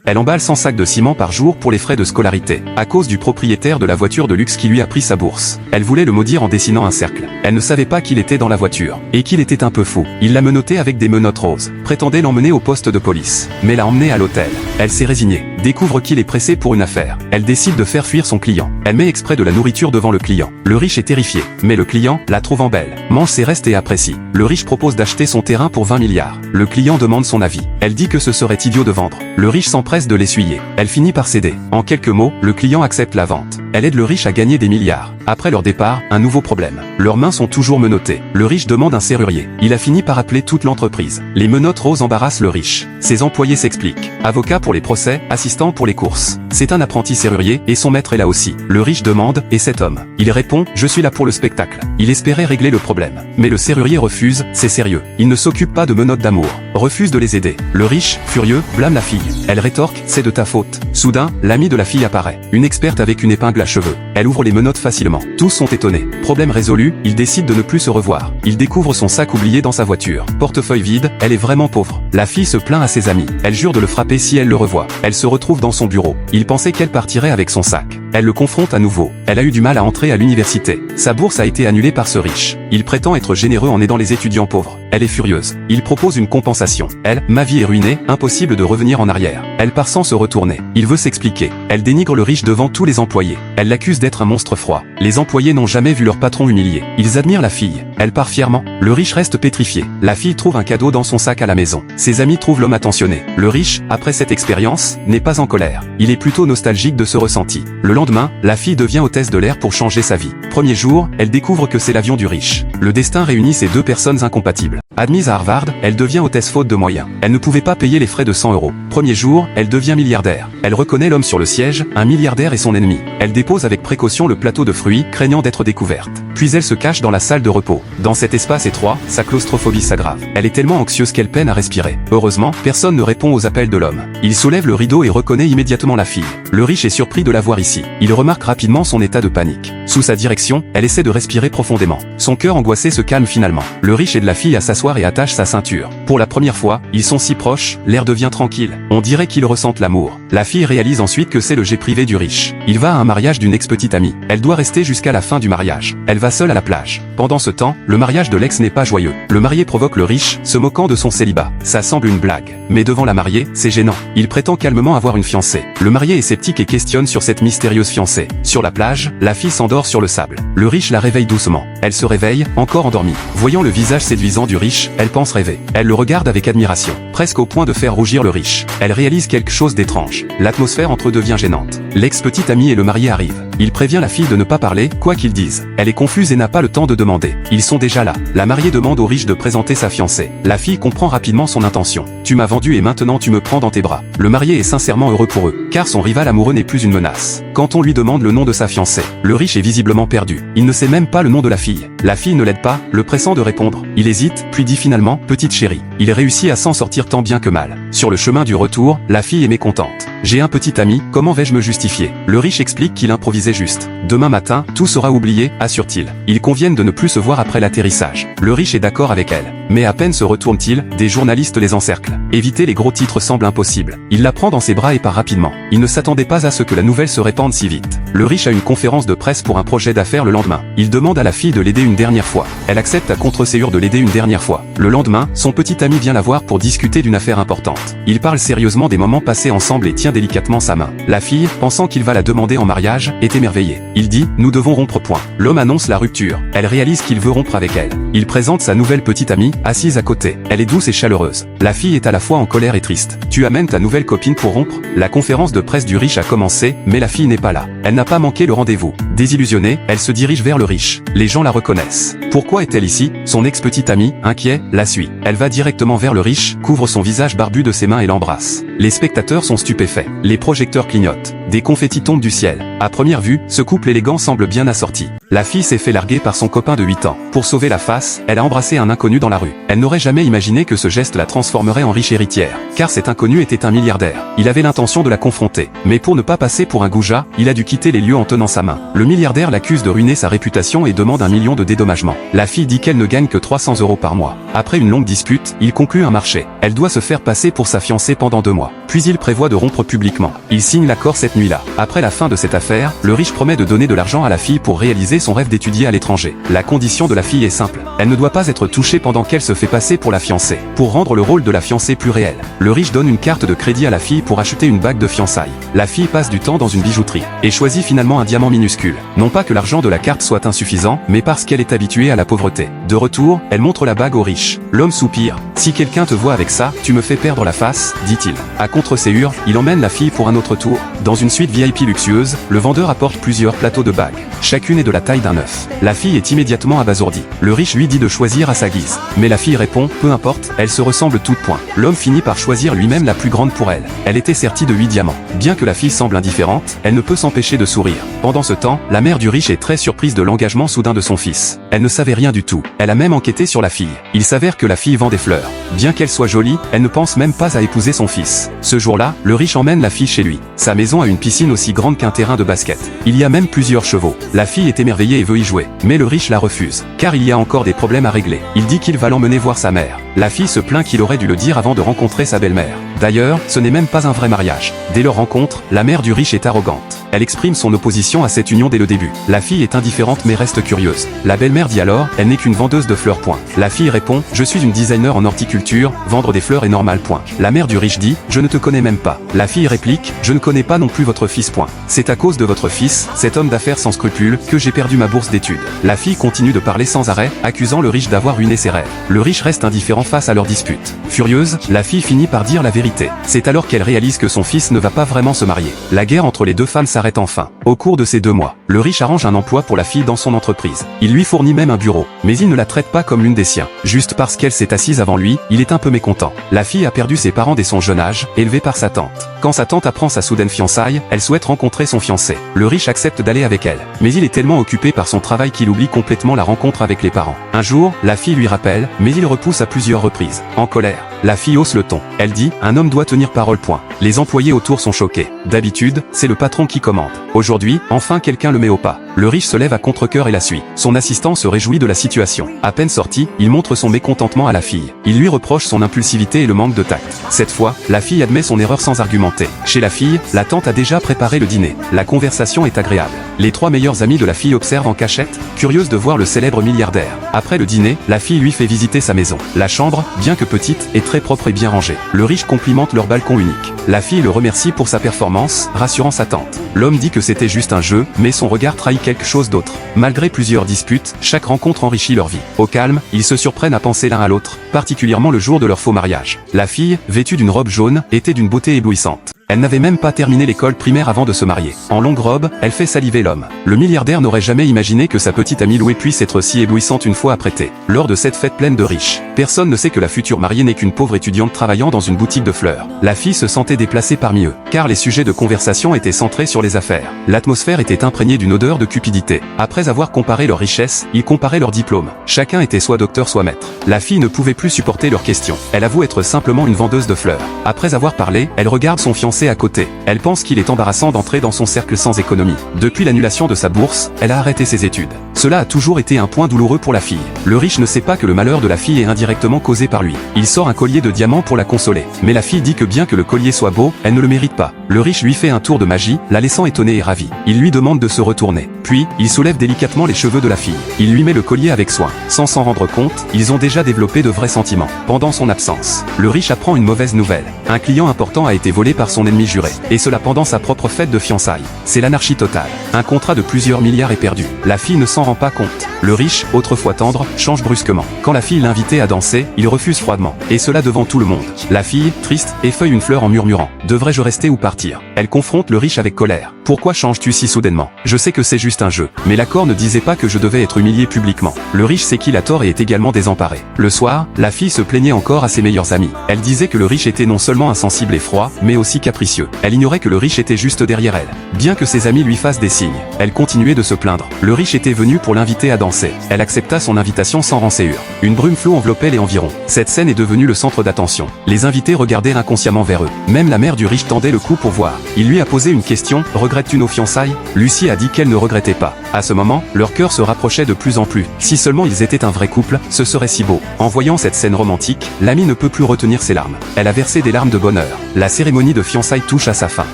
Elle emballe 100 sacs de ciment par jour pour les frais de scolarité, à cause du propriétaire de la voiture de luxe qui lui a pris sa bourse. Elle voulait le maudire en dessinant un cercle. Elle ne savait pas qu'il était dans la voiture, et qu'il était un peu fou. Il l'a menotté avec des menottes roses, prétendait l'emmener au poste de police, mais l'a emmené à l'hôtel. Elle s'est résignée, découvre qu'il est pressé pour une affaire. Elle décide de faire fuir son client. Elle met exprès de la nourriture devant le client. Le riche est terrifié, mais le client, la trouvant belle, mange ses restes et apprécie. Le riche propose d'acheter son terrain pour 20 milliards. Le client demande son avis. Elle dit que ce serait idiot de vendre. Le riche s'empresse de l'essuyer. Elle finit par céder. En quelques mots, le client accepte la vente. Elle aide le riche à gagner des milliards. Après leur départ, un nouveau problème. Leurs mains sont toujours menottées. Le riche demande un serrurier. Il a fini par appeler toute l'entreprise. Les menottes roses embarrassent le riche. Ses employés s'expliquent. Avocat pour les procès, assistant pour les courses. C'est un apprenti serrurier et son maître est là aussi. Le riche demande, et cet homme? Il répond, je suis là pour le spectacle. Il espérait régler le problème. Mais le serrurier refuse, c'est sérieux. Il ne s'occupe pas de menottes d'amour. Refuse de les aider. Le riche, furieux, blâme la fille. Elle rétorque, c'est de ta faute. Soudain, l'amie de la fille apparaît. Une experte avec une épingle à cheveux. Elle ouvre les menottes facilement. Tous sont étonnés. Problème résolu, ils décident de ne plus se revoir. Il découvre son sac oublié dans sa voiture. Portefeuille vide, elle est vraiment pauvre. La fille se plaint à ses amis. Elle jure de le frapper si elle le revoit. Elle se retrouve dans son bureau. Il pensait qu'elle partirait avec son sac. Elle le confronte à nouveau. Elle a eu du mal à entrer à l'université. Sa bourse a été annulée par ce riche. Il prétend être généreux en aidant les étudiants pauvres. Elle est furieuse. Il propose une compensation. Elle, ma vie est ruinée, impossible de revenir en arrière. Elle part sans se retourner. Il veut s'expliquer. Elle dénigre le riche devant tous les employés. Elle l'accuse d'être un monstre froid. Les employés n'ont jamais vu leur patron humilié. Ils admirent la fille. Elle part fièrement. Le riche reste pétrifié. La fille trouve un cadeau dans son sac à la maison. Ses amis trouvent l'homme attentionné. Le riche, après cette expérience, n'est pas en colère. Il est plutôt nostalgique de ce ressenti. Le lendemain, la fille devient hôtesse de l'air pour changer sa vie. Premier jour, elle découvre que c'est l'avion du riche. Le destin réunit ces deux personnes incompatibles. Admise à Harvard, elle devient hôtesse faute de moyens. Elle ne pouvait pas payer les frais de 100 €. Premier jour, elle devient milliardaire. Elle reconnaît l'homme sur le siège, un milliardaire et son ennemi. Elle dépose avec précaution le plateau de fruits, craignant d'être découverte. Puis elle se cache dans la salle de repos. Dans cet espace étroit, sa claustrophobie s'aggrave. Elle est tellement anxieuse qu'elle peine à respirer. Heureusement, personne ne répond aux appels de l'homme. Il soulève le rideau et reconnaît immédiatement la fille. Le riche est surpris de la voir ici. Il remarque rapidement son état de panique. Sous sa direction, elle essaie de respirer profondément. Son cœur angoissé se calme finalement. Le riche aide la fille à s'asseoir et attache sa ceinture. Pour la première fois, ils sont si proches, l'air devient tranquille. On dirait qu'ils ressentent l'amour. La fille réalise ensuite que c'est le jet privé du riche. Il va à un mariage d'une ex-petite amie. Elle doit rester jusqu'à la fin du mariage. Elle va seule à la plage. Pendant ce temps, le mariage de l'ex n'est pas joyeux. Le marié provoque le riche, se moquant de son célibat. Ça semble une blague. Mais devant la mariée, c'est gênant. Il prétend calmement avoir une fiancée. Le marié est sceptique et questionne sur cette mystérieuse fiancée. Sur la plage, la fille s'endort sur le sable. Le riche la réveille doucement. Elle se réveille, encore endormie. Voyant le visage séduisant du riche, elle pense rêver. Elle le regarde avec admiration, presque au point de faire rougir le riche. Elle réalise quelque chose d'étrange. L'atmosphère entre eux devient gênante. L'ex-petite amie et le marié arrivent. Il prévient la fille de ne pas parler, quoi qu'ils disent. Elle est confuse et n'a pas le temps de demander. Ils sont déjà là. La mariée demande au riche de présenter sa fiancée. La fille comprend rapidement son intention. Tu m'as vendu et maintenant tu me prends dans tes bras. Le marié est sincèrement heureux pour eux, car son rival amoureux n'est plus une menace. Quand on lui demande le nom de sa fiancée, le riche est visiblement perdu. Il ne sait même pas le nom de la fille. La fille ne l'aide pas, le pressant de répondre. Il hésite, puis dit finalement, petite chérie. Il réussit à s'en sortir tant bien que mal. Sur le chemin du retour, la fille est mécontente. J'ai un petit ami, comment vais-je me justifier? Le riche explique qu'il improvisait juste. Demain matin, tout sera oublié, assure-t-il. Ils conviennent de ne plus se voir après l'atterrissage. Le riche est d'accord avec elle. Mais à peine se retourne-t-il, des journalistes les encerclent. Éviter les gros titres semble impossible. Il la prend dans ses bras et part rapidement. Il ne s'attendait pas à ce que la nouvelle se répande si vite. Le riche a une conférence de presse pour un projet d'affaires le lendemain. Il demande à la fille de l'aider une dernière fois. Elle accepte à contre-ségur de l'aider une dernière fois. Le lendemain, son petit ami vient la voir pour discuter d'une affaire importante. Il parle sérieusement des moments passés ensemble et tient délicatement sa main. La fille, pensant qu'il va la demander en mariage, est émerveillée. Il dit, nous devons rompre point. L'homme annonce la rupture. Elle réalise qu'il veut rompre avec elle. Il présente sa nouvelle petite amie, assise à côté. Elle est douce et chaleureuse. La fille est à la fois en colère et triste. Tu amènes ta nouvelle copine pour rompre? La conférence de presse du riche a commencé, mais la fille n'est pas là. Elle n'a pas manqué le rendez-vous. Désillusionnée, elle se dirige vers le riche. Les gens la reconnaissent. Pourquoi est-elle ici? Son ex-petite amie, inquiet, la suit. Elle va directement vers le riche, couvre son visage barbu de ses mains et l'embrasse. Les spectateurs sont stupéfaits. Les projecteurs clignotent. Des confettis tombent du ciel. À première vue, ce couple élégant semble bien assorti. La fille s'est fait larguer par son copain de 8 ans. Pour sauver la face, elle a embrassé un inconnu dans la rue. Elle n'aurait jamais imaginé que ce geste la transformerait en riche héritière. Car cet inconnu était un milliardaire. Il avait l'intention de la confronter. Mais pour ne pas passer pour un goujat, il a dû quitter les lieux en tenant sa main. Le milliardaire l'accuse de ruiner sa réputation et demande 1 million de dédommagement. La fille dit qu'elle ne gagne que 300 € par mois. Après une longue dispute, il conclut un marché. Elle doit se faire passer pour sa fiancée pendant 2 mois. Puis il prévoit de rompre publiquement. Il signe l'accord cette nuit-là. Après la fin de cette affaire, le riche promet de donner de l'argent à la fille pour réaliser son rêve d'étudier à l'étranger. La condition de la fille est simple. Elle ne doit pas être touchée pendant qu'elle se fait passer pour la fiancée. Pour rendre le rôle de la fiancée plus réel, le riche donne une carte de crédit à la fille pour acheter une bague de fiançailles. La fille passe du temps dans une bijouterie et choisit finalement un diamant minuscule. Non pas que l'argent de la carte soit insuffisant, mais parce qu'elle est habituée à la pauvreté. De retour, elle montre la bague au riche. L'homme soupire. Si quelqu'un te voit avec ça, tu me fais perdre la face, dit-il. À contre-séhur, il emmène la fille pour un autre tour. Dans une suite VIP luxueuse, le vendeur apporte plusieurs plateaux de bagues. Chacune est de la taille d'un œuf. La fille est immédiatement abasourdie. Le riche lui dit de choisir à sa guise. Mais la fille répond, peu importe, elles se ressemblent toutes point. L'homme finit par choisir lui-même la plus grande pour elle. Elle était sertie de 8 diamants. Bien que la fille semble indifférente, elle ne peut s'empêcher de sourire. Pendant ce temps, la mère du riche est très surprise de l'engagement soudain de son fils. Elle ne savait rien du tout. Elle a même enquêté sur la fille. Il s'avère que la fille vend des fleurs. Bien qu'elle soit jolie, elle ne pense même pas à épouser son fils. Ce jour-là, le riche emmène la fille chez lui. Sa maison a une piscine aussi grande qu'un terrain de basket. Il y a même plusieurs chevaux. La fille est émerveillée et veut y jouer. Mais le riche la refuse, car il y a encore des problèmes à régler. Il dit qu'il va l'emmener voir sa mère. La fille se plaint qu'il aurait dû le dire avant de rencontrer sa belle-mère. D'ailleurs, ce n'est même pas un vrai mariage. Dès leur rencontre, la mère du riche est arrogante. Elle exprime son opposition à cette union dès le début. La fille est indifférente mais reste curieuse. La belle-mère dit alors, elle n'est qu'une vendeuse de fleurs point. La fille répond, je suis une designer en horticulture, vendre des fleurs est normal point. La mère du riche dit, je ne te connais même pas. La fille réplique, je ne connais pas non plus votre fils point. C'est à cause de votre fils, cet homme d'affaires sans scrupules, que j'ai perdu ma bourse d'études. La fille continue de parler sans arrêt, accusant le riche d'avoir ruiné ses rêves. Le riche reste indifférent face à leur dispute. Furieuse, la fille finit par dire la vérité. C'est alors qu'elle réalise que son fils ne va pas vraiment se marier. La guerre entre les deux femmes s'arrête enfin. Au cours de ces 2 mois, le riche arrange un emploi pour la fille dans son entreprise. Il lui fournit même un bureau, mais il ne la traite pas comme l'une des siens. Juste parce qu'elle s'est assise avant lui, il est un peu mécontent. La fille a perdu ses parents dès son jeune âge, élevée par sa tante. Quand sa tante apprend sa soudaine fiançaille, elle souhaite rencontrer son fiancé. Le riche accepte d'aller avec elle, mais il est tellement occupé par son travail qu'il oublie complètement la rencontre avec les parents. Un jour, la fille lui rappelle, mais il repousse à plusieurs reprises. En colère, la fille hausse le ton. Elle dit, un homme doit tenir parole point. Les employés autour sont choqués. D'habitude, c'est le patron qui commande. Aujourd'hui, enfin quelqu'un le met au pas. Le riche se lève à contre-cœur et la suit. Son assistant se réjouit de la situation. À peine sorti, il montre son mécontentement à la fille. Il lui reproche son impulsivité et le manque de tact. Cette fois, la fille admet son erreur sans argumenter. Chez la fille, la tante a déjà préparé le dîner. La conversation est agréable. Les 3 meilleurs amis de la fille observent en cachette, curieuse de voir le célèbre milliardaire. Après le dîner, la fille lui fait visiter sa maison. La chambre, bien que petite, est très propre et bien rangée. Le riche complimente leur balcon unique. La fille le remercie pour sa performance, rassurant sa tante. L'homme dit que c'était juste un jeu, mais son regard trahit quelque chose d'autre. Malgré plusieurs disputes, chaque rencontre enrichit leur vie. Au calme, ils se surprennent à penser l'un à l'autre, particulièrement le jour de leur faux mariage. La fille, vêtue d'une robe jaune, était d'une beauté éblouissante. Elle n'avait même pas terminé l'école primaire avant de se marier. En longue robe, elle fait saliver l'homme. Le milliardaire n'aurait jamais imaginé que sa petite amie Louée puisse être si éblouissante une fois apprêtée. Lors de cette fête pleine de riches, personne ne sait que la future mariée n'est qu'une pauvre étudiante travaillant dans une boutique de fleurs. La fille se sentait déplacée parmi eux, car les sujets de conversation étaient centrés sur les affaires. L'atmosphère était imprégnée d'une odeur de cupidité. Après avoir comparé leurs richesses, ils comparaient leurs diplômes. Chacun était soit docteur soit maître. La fille ne pouvait plus supporter leurs questions. Elle avoue être simplement une vendeuse de fleurs. Après avoir parlé, elle regarde son fiancé à côté. Elle pense qu'il est embarrassant d'entrer dans son cercle sans économie. Depuis l'annulation de sa bourse, elle a arrêté ses études. Cela a toujours été un point douloureux pour la fille. Le riche ne sait pas que le malheur de la fille est indirectement causé par lui. Il sort un collier de diamants pour la consoler. Mais la fille dit que bien que le collier soit beau, elle ne le mérite pas. Le riche lui fait un tour de magie, la laissant étonnée et ravie. Il lui demande de se retourner. Puis, il soulève délicatement les cheveux de la fille. Il lui met le collier avec soin. Sans s'en rendre compte, ils ont déjà développé de vrais sentiments. Pendant son absence, le riche apprend une mauvaise nouvelle. Un client important a été volé par son ennemi juré. Et cela pendant sa propre fête de fiançailles. C'est l'anarchie totale. Un contrat de plusieurs milliards est perdu. La fille ne s'en rend pas compte. Le riche, autrefois tendre, change brusquement. Quand la fille l'invitait à danser, il refuse froidement. Et cela devant tout le monde. La fille, triste, effeuille une fleur en murmurant. Devrais-je rester ou partir? Elle confronte le riche avec colère. Pourquoi changes-tu si soudainement? Je sais que c'est juste un jeu. Mais l'accord ne disait pas que je devais être humilié publiquement. Le riche sait qu'il a tort et est également désemparé. Le soir, la fille se plaignait encore à ses meilleurs amis. Elle disait que le riche était non seulement seulement insensible et froid, mais aussi capricieux. Elle ignorait que le riche était juste derrière elle. Bien que ses amis lui fassent des signes, elle continuait de se plaindre. Le riche était venu pour l'inviter à danser. Elle accepta son invitation sans rancéure. Une brume floue enveloppait les environs. Cette scène est devenue le centre d'attention. Les invités regardaient inconsciemment vers eux. Même la mère du riche tendait le cou pour voir. Il lui a posé une question, « Regrettes-tu nos fiançailles ?» Lucie a dit qu'elle ne regrettait pas. À ce moment, leur cœur se rapprochait de plus en plus. Si seulement ils étaient un vrai couple, ce serait si beau. En voyant cette scène romantique, l'amie ne peut plus retenir ses larmes. Elle a versé des larmes de bonheur. La cérémonie de fiançailles touche à sa fin.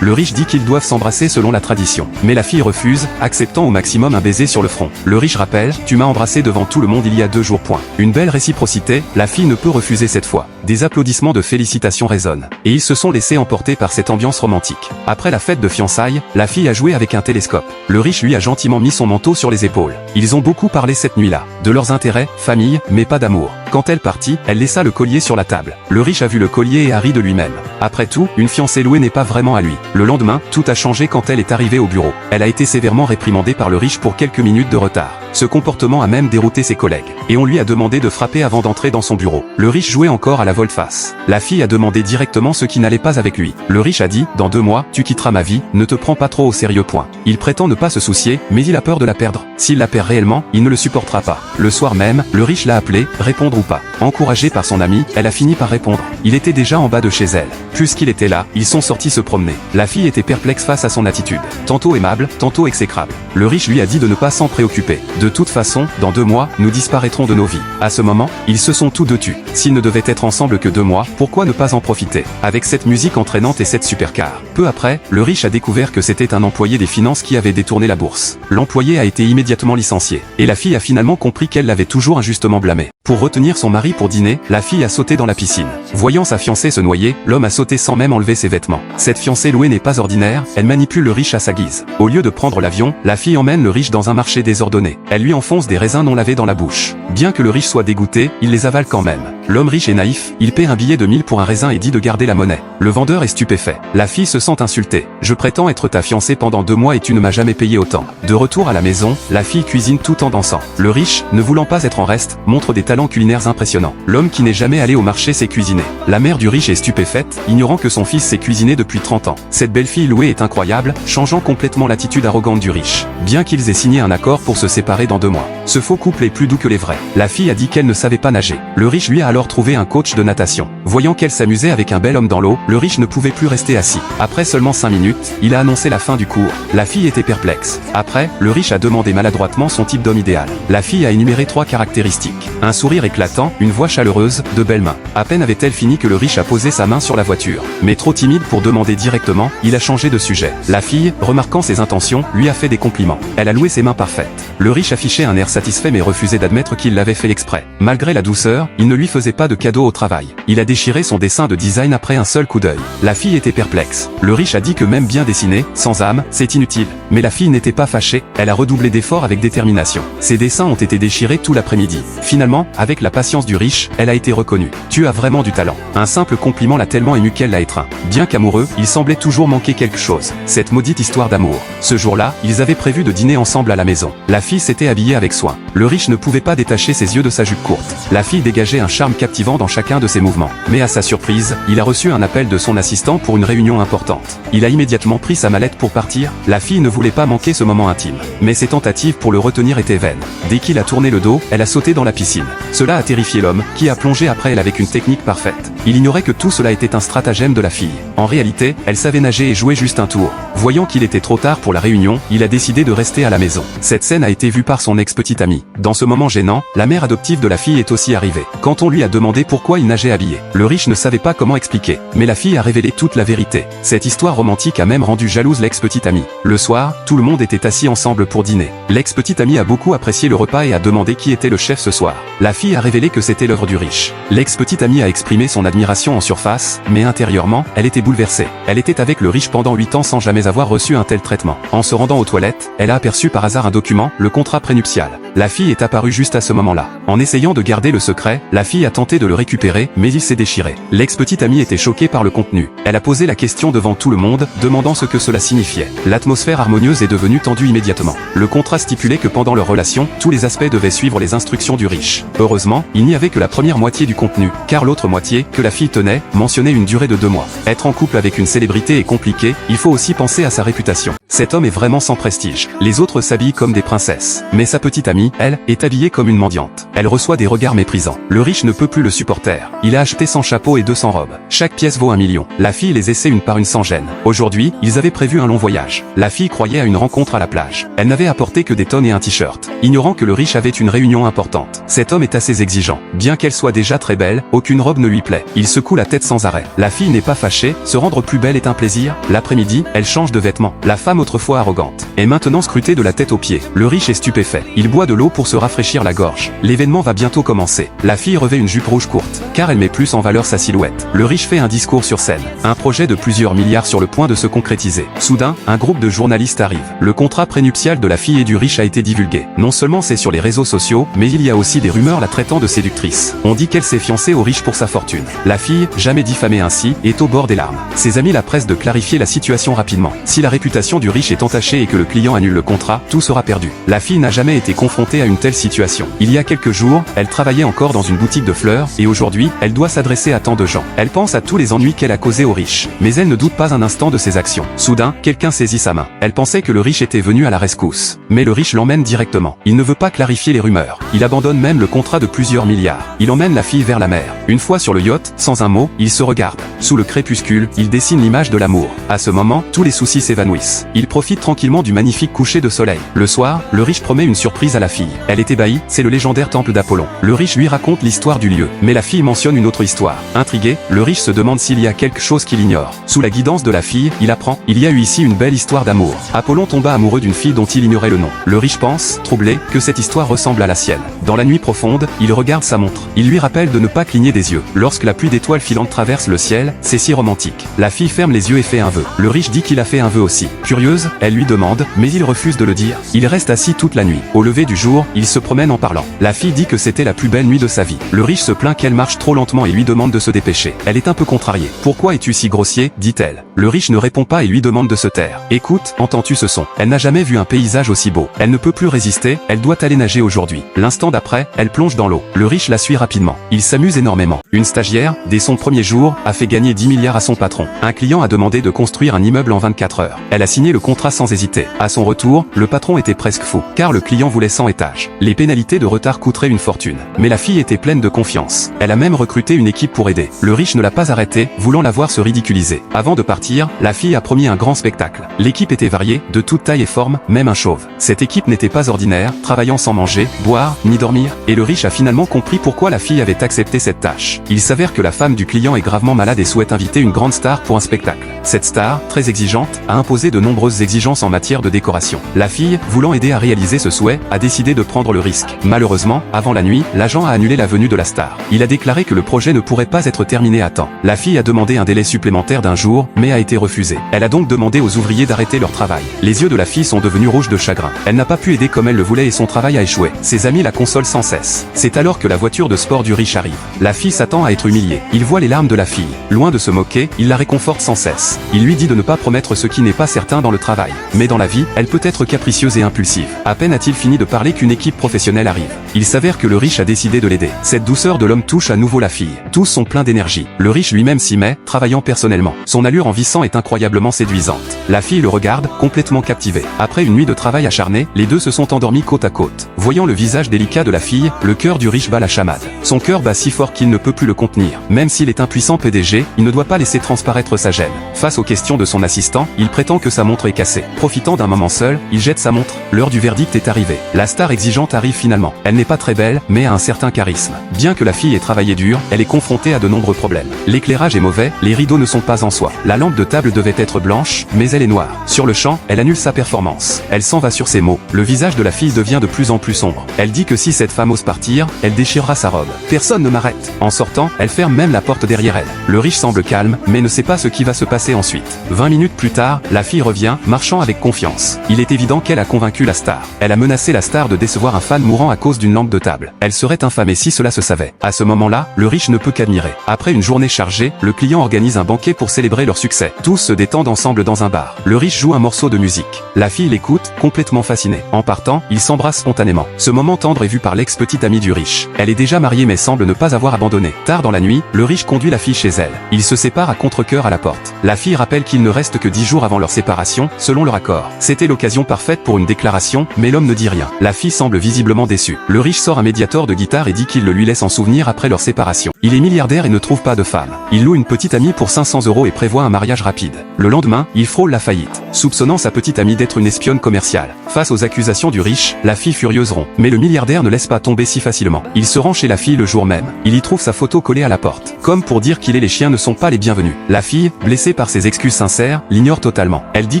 Le riche dit qu'ils doivent s'embrasser selon la tradition. Mais la fille refuse, acceptant au maximum un baiser sur le front. Le riche rappelle, « Tu m'as embrassé devant tout le monde il y a 2 jours. » Une belle réciprocité, la fille ne peut refuser cette fois. Des applaudissements de félicitations résonnent. Et ils se sont laissés emporter par cette ambiance romantique. Après la fête de fiançailles, la fille a joué avec un télescope. Le riche lui a gentiment mis son manteau sur les épaules. Ils ont beaucoup parlé cette nuit-là. De leurs intérêts, famille, mais pas d'amour. Quand elle partit, elle laissa le collier sur la table. Le riche a vu le collier et a ri de lui-même. Après tout, une fiancée louée n'est pas vraiment à lui. Le lendemain, tout a changé quand elle est arrivée au bureau. Elle a été sévèrement réprimandée par le riche pour quelques minutes de retard. Ce comportement a même dérouté ses collègues. Et on lui a demandé de frapper avant d'entrer dans son bureau. Le riche jouait encore à la volte-face. La fille a demandé directement ce qui n'allait pas avec lui. Le riche a dit, « Dans 2 mois, tu quitteras ma vie, ne te prends pas trop au sérieux. » Il prétend ne pas se soucier, mais il a peur de la perdre. S'il la perd réellement, il ne le supportera pas. Le soir même, le riche l'a appelé, répondre ou pas. Encouragée par son ami, elle a fini par répondre. Il était déjà en bas de chez elle. Puisqu'il était là, ils sont sortis se promener. La fille était perplexe face à son attitude. Tantôt aimable, tantôt exécrable. Le riche lui a dit de ne pas s'en préoccuper. De toute façon, dans 2 mois, nous disparaîtrons de nos vies. À ce moment, ils se sont tous deux tus. S'ils ne devaient être ensemble que 2 mois, pourquoi ne pas en profiter? Avec cette musique entraînante et cette supercar. Peu après, le riche a découvert que c'était un employé des finances qui avait détourné la bourse. L'employé a été immédiatement licencié. Et la fille a finalement compris qu'elle l'avait toujours injustement blâmé. Pour retenir son mari pour dîner, la fille a sauté dans la piscine. Voyant sa fiancée se noyer, l'homme a sauté sans même enlever ses vêtements. Cette fiancée louée n'est pas ordinaire, elle manipule le riche à sa guise. Au lieu de prendre l'avion, la fille emmène le riche dans un marché désordonné. Elle lui enfonce des raisins non lavés dans la bouche. Bien que le riche soit dégoûté, il les avale quand même. L'homme riche est naïf, il paie un billet de 1000 pour un raisin et dit de garder la monnaie. Le vendeur est stupéfait. La fille se sent insultée. Je prétends être ta fiancée pendant 2 mois et tu ne m'as jamais payé autant. De retour à la maison, la fille cuisine tout en dansant. Le riche, ne voulant pas être en reste, montre des talents culinaires impressionnants. L'homme qui n'est jamais allé au marché sait cuisiner. La mère du riche est stupéfaite, ignorant que son fils sait cuisiner depuis 30 ans. Cette belle fille louée est incroyable, changeant complètement l'attitude arrogante du riche. Bien qu'ils aient signé un accord pour se séparer dans 2 mois. Ce faux couple est plus doux que les vrais. La fille a dit qu'elle ne savait pas nager. Le riche lui a alors trouvé un coach de natation. Voyant qu'elle s'amusait avec un bel homme dans l'eau, le riche ne pouvait plus rester assis. Après seulement 5 minutes, il a annoncé la fin du cours. La fille était perplexe. Après, le riche a demandé maladroitement son type d'homme idéal. La fille a énuméré 3 caractéristiques. Un sourire éclatant, une voix chaleureuse, de belles mains. À peine avait-elle fini que le riche a posé sa main sur la voiture. Mais trop timide pour demander directement, il a changé de sujet. La fille, remarquant ses intentions, lui a fait des compliments. Elle a loué ses mains parfaites. Le riche affichait un air satisfait mais refusait d'admettre qu'il l'avait fait exprès. Malgré la douceur, il ne lui faisait pas de cadeau au travail. Il a déchiré son dessin de design après un seul coup d'œil. La fille était perplexe. Le riche a dit que même bien dessiné, sans âme, c'est inutile. Mais la fille n'était pas fâchée, elle a redoublé d'efforts avec détermination. Ses dessins ont été déchirés tout l'après-midi. Finalement, avec la patience du riche, elle a été reconnue. Tu as vraiment du talent. Un simple compliment l'a tellement ému qu'elle l'a étreint. Bien qu'amoureux, il semblait toujours manquer quelque chose. Cette maudite histoire d'amour. Ce jour-là, ils avaient prévu de dîner ensemble à la maison. La fille s'était habillée avec soin. Le riche ne pouvait pas détacher ses yeux de sa jupe courte. La fille dégageait un charme captivant dans chacun de ses mouvements. Mais à sa surprise, il a reçu un appel de son assistant pour une réunion importante. Il a immédiatement pris sa mallette pour partir. La fille ne voulait pas manquer ce moment intime. Mais ses tentatives pour le retenir étaient vaines. Dès qu'il a tourné le dos, elle a sauté dans la piscine. Cela a terrifié l'homme, qui a plongé après elle avec une technique parfaite. Il ignorait que tout cela était un stratagème de la fille. En réalité, elle savait nager et jouer juste un tour. Voyant qu'il était trop tard pour la réunion, il a décidé de rester à la maison. Cette scène a été vue par son ex-petite amie. Dans ce moment gênant, la mère adoptive de la fille est aussi arrivée. Quand on lui a demandé pourquoi il nageait habillé, le riche ne savait pas comment expliquer. Mais la fille a révélé toute la vérité. Cette histoire romantique a même rendu jalouse l'ex-petite amie. Le soir, tout le monde était assis ensemble pour dîner. L'ex-petite amie a beaucoup apprécié le repas et a demandé qui était le chef ce soir. La fille a révélé que c'était l'œuvre du riche. L'ex-petite amie a exprimé son admiration en surface, mais intérieurement, elle était bouleversée. Elle était avec le riche pendant 8 ans sans jamais avoir reçu un tel traitement. En se rendant aux toilettes, elle a aperçu par hasard un document, le contrat prénuptial. La fille est apparue juste à ce moment-là. En essayant de garder le secret, la fille a tenté de le récupérer, mais il s'est déchiré. L'ex-petite amie était choquée par le contenu. Elle a posé la question devant tout le monde, demandant ce que cela signifiait. L'atmosphère harmonieuse est devenue tendue immédiatement. Le contrat stipulait que pendant leur relation, tous les aspects devaient suivre les instructions du riche. Heureusement, il n'y avait que la première moitié du contenu, car l'autre moitié, que la fille tenait, mentionnait une durée de 2 mois. Être en couple avec une célébrité est compliqué, il faut aussi penser à sa réputation. Cet homme est vraiment sans prestige. Les autres s'habillent comme des princesses. Mais sa petite amie, elle, est habillée comme une mendiante. Elle reçoit des regards méprisants. Le riche ne peut plus le supporter. Il a acheté 100 chapeaux et 200 robes. Chaque pièce vaut 1 million. La fille les essaie une par une sans gêne. Aujourd'hui, ils avaient prévu un long voyage. La fille croyait à une rencontre à la plage. Elle n'avait apporté que des tonnes et un t-shirt, ignorant que le riche avait une réunion importante. Cet homme est assez exigeant. Bien qu'elle soit déjà très belle, aucune robe ne lui plaît. Il secoue la tête sans arrêt. La fille n'est pas fâchée, se rendre plus belle est un plaisir. L'après-midi, elle change de vêtements. La femme autrefois arrogante est maintenant scrutée de la tête aux pieds. Le riche est stupéfait. Il boit de l'eau pour se rafraîchir la gorge. L'événement va bientôt commencer. La fille revêt une jupe rouge courte, car elle met plus en valeur sa silhouette. Le riche fait un discours sur scène. Un projet de plusieurs milliards sur le point de se concrétiser. Soudain, un groupe de journalistes arrive. Le contrat prénuptial de la fille et du riche a été divulgué. Non seulement c'est sur les réseaux sociaux, mais il y a aussi des rumeurs la traitant de séductrice. On dit qu'elle s'est fiancée au riche pour sa fortune. La fille, jamais diffamée ainsi, est au bord des larmes. Ses amis la pressent de clarifier la situation rapidement. Si la réputation du riche est entachée et que le client annule le contrat, tout sera perdu. La fille n'a jamais été confrontée à une telle situation. Il y a quelques jours, elle travaillait encore dans une boutique de fleurs, et aujourd'hui, elle doit s'adresser à tant de gens. Elle pense à tous les ennuis qu'elle a causés au riche. Mais elle ne doute pas un instant de ses actions. Soudain, quelqu'un saisit sa main. Elle pensait que le riche était venu à la rescousse. Mais le riche l'emmène directement. Il ne veut pas clarifier les rumeurs. Il abandonne même le contrat de plusieurs milliards. Il emmène la fille vers la mer. Une fois sur le yacht, sans un mot, ils se regardent. Sous le crépuscule, il dessine l'image de l'amour. À ce moment, tous les soucis s'évanouissent. Il profite tranquillement du magnifique coucher de soleil. Le soir, le riche promet une surprise à la fille. Elle est ébahie, c'est le légendaire temple d'Apollon. Le riche lui raconte l'histoire du lieu. Mais la fille mentionne une autre histoire. Intrigué, le riche se demande s'il y a quelque chose qu'il ignore. Sous la guidance de la fille, il apprend, il y a eu ici une belle histoire d'amour. Apollon tomba amoureux d'une fille dont il ignorait le nom. Le riche pense, troublé, que cette histoire ressemble à la sienne. Dans la nuit profonde, il regarde sa montre. Il lui rappelle de ne pas cligner des yeux. Lorsque la pluie d'étoiles filantes traverse le ciel, c'est si romantique. La fille ferme les yeux et fait un vœu. Le riche dit qu'il a fait un vœu aussi. Curieuse, elle lui demande, mais il refuse de le dire. Il reste assis toute la nuit. Au lever du jour, il se promène en parlant. La fille dit que c'était la plus belle nuit de sa vie. Le riche se plaint qu'elle marche trop lentement et lui demande de se dépêcher. Elle est un peu contrariée. Pourquoi es-tu si grossier, dit-elle. Le riche ne répond pas et lui demande de se taire. Écoute, entends-tu ce son? Elle n'a jamais vu un paysage aussi beau. Elle ne peut plus résister, elle doit aller nager aujourd'hui. L'instant d'après, elle plonge dans l'eau. Le riche la suit rapidement. Il s'amuse énormément. Une stagiaire, dès son premier jour, a fait gagner 10 milliards à son patron. Un client a demandé de construire un immeuble en 24 heures. Elle a signé le contrat sans hésiter. À son retour, le patron était presque fou, car le client voulait 100 étages. Les pénalités de retard coûteraient une fortune. Mais la fille était pleine de confiance. Elle a même recruté une équipe pour aider. Le riche ne l'a pas arrêtée, voulant la voir se ridiculiser. Avant de partir, la fille a promis un grand spectacle. L'équipe était variée, de toute taille et forme, même un chauve. Cette équipe n'était pas ordinaire, travaillant sans manger, boire, ni dormir, et le riche a finalement compris pourquoi la fille avait accepté cette tâche. Il s'avère que la femme du client est gravement malade et souhaite inviter une grande star pour un spectacle. Cette star, très exigeante, a imposé de nombreuses exigences en matière de décoration. La fille, voulant aider à réaliser ce souhait, a décidé de prendre le risque. Malheureusement, avant la nuit, l'agent a annulé la venue de la star. Il a déclaré que le projet ne pourrait pas être terminé à temps. La fille a demandé un délai supplémentaire d'1 jour, mais a été refusé. Elle a donc demandé aux ouvriers d'arrêter leur travail. Les yeux de la fille sont devenus rouges de chagrin. Elle n'a pas pu aider comme elle le voulait et son travail a échoué. Ses amis la consolent sans cesse. C'est alors que la voiture de sport du riche arrive. La fille s'attend à être humiliée. Il voit les larmes de la fille. Loin de se moquer, il la réconforte sans cesse. Il lui dit de ne pas promettre ce qui n'est pas certain dans le travail. Mais dans la vie, elle peut être capricieuse et impulsive. À peine a-t-il fini de parler qu'une équipe professionnelle arrive. Il s'avère que le riche a décidé de l'aider. Cette douceur de l'homme touche à nouveau la fille. Tous sont pleins d'énergie. Le riche lui-même s'y met, travaillant personnellement. Son allure en vissant est incroyablement séduisante. La fille le regarde, complètement captivée. Après une nuit de travail acharné, les deux se sont endormis côte à côte. Voyant le visage délicat de la fille, le cœur du riche bat la chamade. Son cœur bat si fort qu'il ne peut plus le contenir. Même s'il est un puissant PDG, il ne doit pas laisser transparaître sa gêne. Face aux questions de son assistant, il prétend que sa montre est cassée. Profitant d'un moment seul, il jette sa montre. L'heure du verdict est arrivée. La star exigeante arrive finalement. Elle n'est pas très belle, mais a un certain charisme. Bien que la fille ait travaillé dur, elle est confrontée à de nombreux problèmes. L'éclairage est mauvais, les rideaux ne sont pas en soie. La lampe de table devait être blanche, mais elle est noire. Sur le champ, elle annule sa performance. Elle s'en va sur ses mots. Le visage de la fille devient de plus en plus sombre. Elle dit que si cette femme ose partir, elle déchirera sa robe. Personne ne m'arrête. En sortant, elle ferme même la porte derrière elle. Le riche semble calme, mais ne sait pas ce qui va se passer ensuite. 20 minutes plus tard, la fille revient, marchant avec confiance. Il est évident qu'elle a convaincu la star. Elle a menacé la star de décevoir un fan mourant à cause d'une lampe de table. Elle serait infamée si cela se savait. À ce moment-là, le riche ne peut qu'admirer. Après une journée chargée, le client organise un banquet pour célébrer leur succès. Tous se détendent ensemble dans un bar. Le riche joue un morceau de musique. La fille l'écoute, complètement fascinée. En partant, ils s'embrassent spontanément. Ce moment tendre est vu par l'ex-petite amie du riche. Elle est déjà mariée mais semble ne pas avoir abandonné. Tard dans la nuit, le riche conduit la fille chez elle. Ils se séparent à contre-cœur à la porte. La fille rappelle qu'il ne reste que 10 jours avant leur séparation, selon leur accord. C'était l'occasion parfaite pour une déclaration, mais l'homme ne dit rien. La fille semble visiblement déçue. Le riche sort un médiator de guitare et dit qu'il le lui laisse en souvenir après leur séparation. Il est milliardaire et ne trouve pas de femme. Il loue une petite amie pour 500 € et prévoit un mariage rapide. Le lendemain, il frôle la faillite, soupçonnant sa petite amie d'être une espionne commerciale. Face aux accusations du riche, la fille furieuse rompt. Mais le milliardaire ne laisse pas tomber si facilement. Il se rend chez la fille le jour même. Il y trouve sa photo collée à la porte, comme pour dire qu'il et les chiens ne sont pas les bienvenus. La fille, blessée par ses excuses sincères, l'ignore totalement. Elle dit